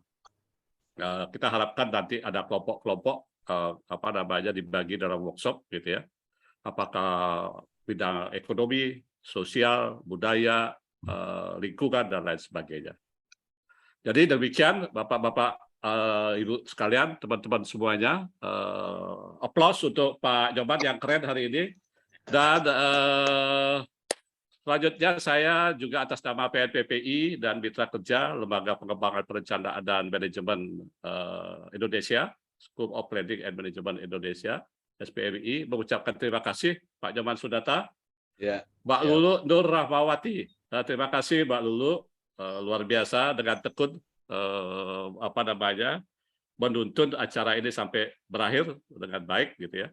Kita harapkan nanti ada kelompok-kelompok dibagi dalam workshop gitu ya. Apakah bidang ekonomi, sosial, budaya, lingkungan dan lain sebagainya. Jadi demikian Bapak-bapak, Ibu sekalian, teman-teman semuanya. Aplaus untuk Pak Nyoman yang keren hari ini. Dan selanjutnya saya juga atas nama PNPPI dan Mitra Kerja Lembaga Pengembangan Perencanaan dan Manajemen Indonesia, School of Planning and Management Indonesia, SPMI, mengucapkan terima kasih Pak Nyoman Sudata, Mbak Lulu Nur Rahmawati. Terima kasih Mbak Lulu, luar biasa dengan tekun menuntun acara ini sampai berakhir dengan baik gitu ya.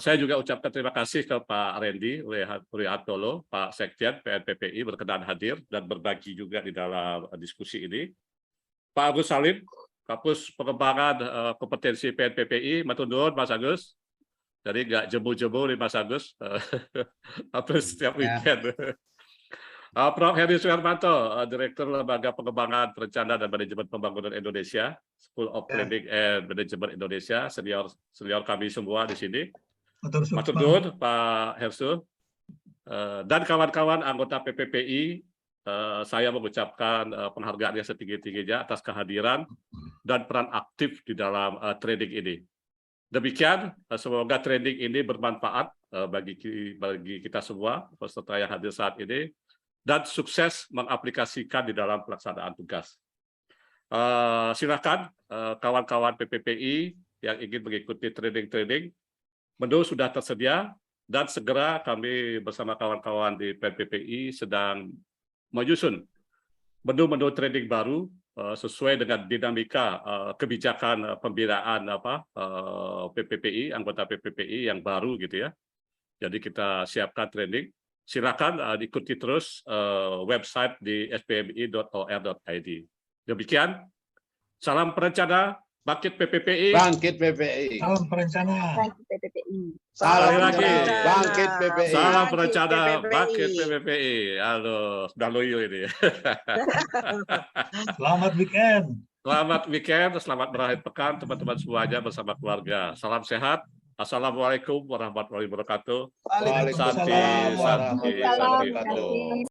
Saya juga ucapkan terima kasih ke Pak Randy Wihantolo, Pak Sekjen PNPPI berkenan hadir dan berbagi juga di dalam diskusi ini. Pak Agus Salim, Kapus Pengembangan Kompetensi PNPPI, matur nuwun Mas Agus. Jadi nggak jemu-jemu nih Mas Agus, setiap weekend. Prof. Heri Suhermanto, Direktur Lembaga Pengembangan Perencanaan dan Manajemen Pembangunan Indonesia, School of Planning and Management Indonesia, senior kami semua di sini. Matur nuwun Pak Hersu. Dan kawan-kawan anggota PPPI, saya mengucapkan penghargaan yang setinggi-tingginya atas kehadiran dan peran aktif di dalam training ini. Demikian, semoga training ini bermanfaat bagi kita semua, peserta yang hadir saat ini, dan sukses mengaplikasikan di dalam pelaksanaan tugas. Silakan kawan-kawan PPPI yang ingin mengikuti training-training, menu sudah tersedia, dan segera kami bersama kawan-kawan di PPPI sedang menyusun menu-menu training baru sesuai dengan dinamika kebijakan pembinaan PPPI, anggota PPPI yang baru gitu ya. Jadi kita siapkan training. Silakan ikuti terus website di spmi.or.id. Demikian, salam perencana, bangkit PPPI. Bangkit PPI. Salam perencana. Bangkit PPPI. Salam lagi. Bangkit PPI. Salam perencana, bangkit PPPI. Halo, sudah loyo ini. Selamat weekend. Selamat weekend, selamat berakhir pekan teman-teman semuanya bersama keluarga. Salam sehat. Assalamualaikum warahmatullahi wabarakatuh. Waalaikumsalam warahmatullahi wabarakatuh.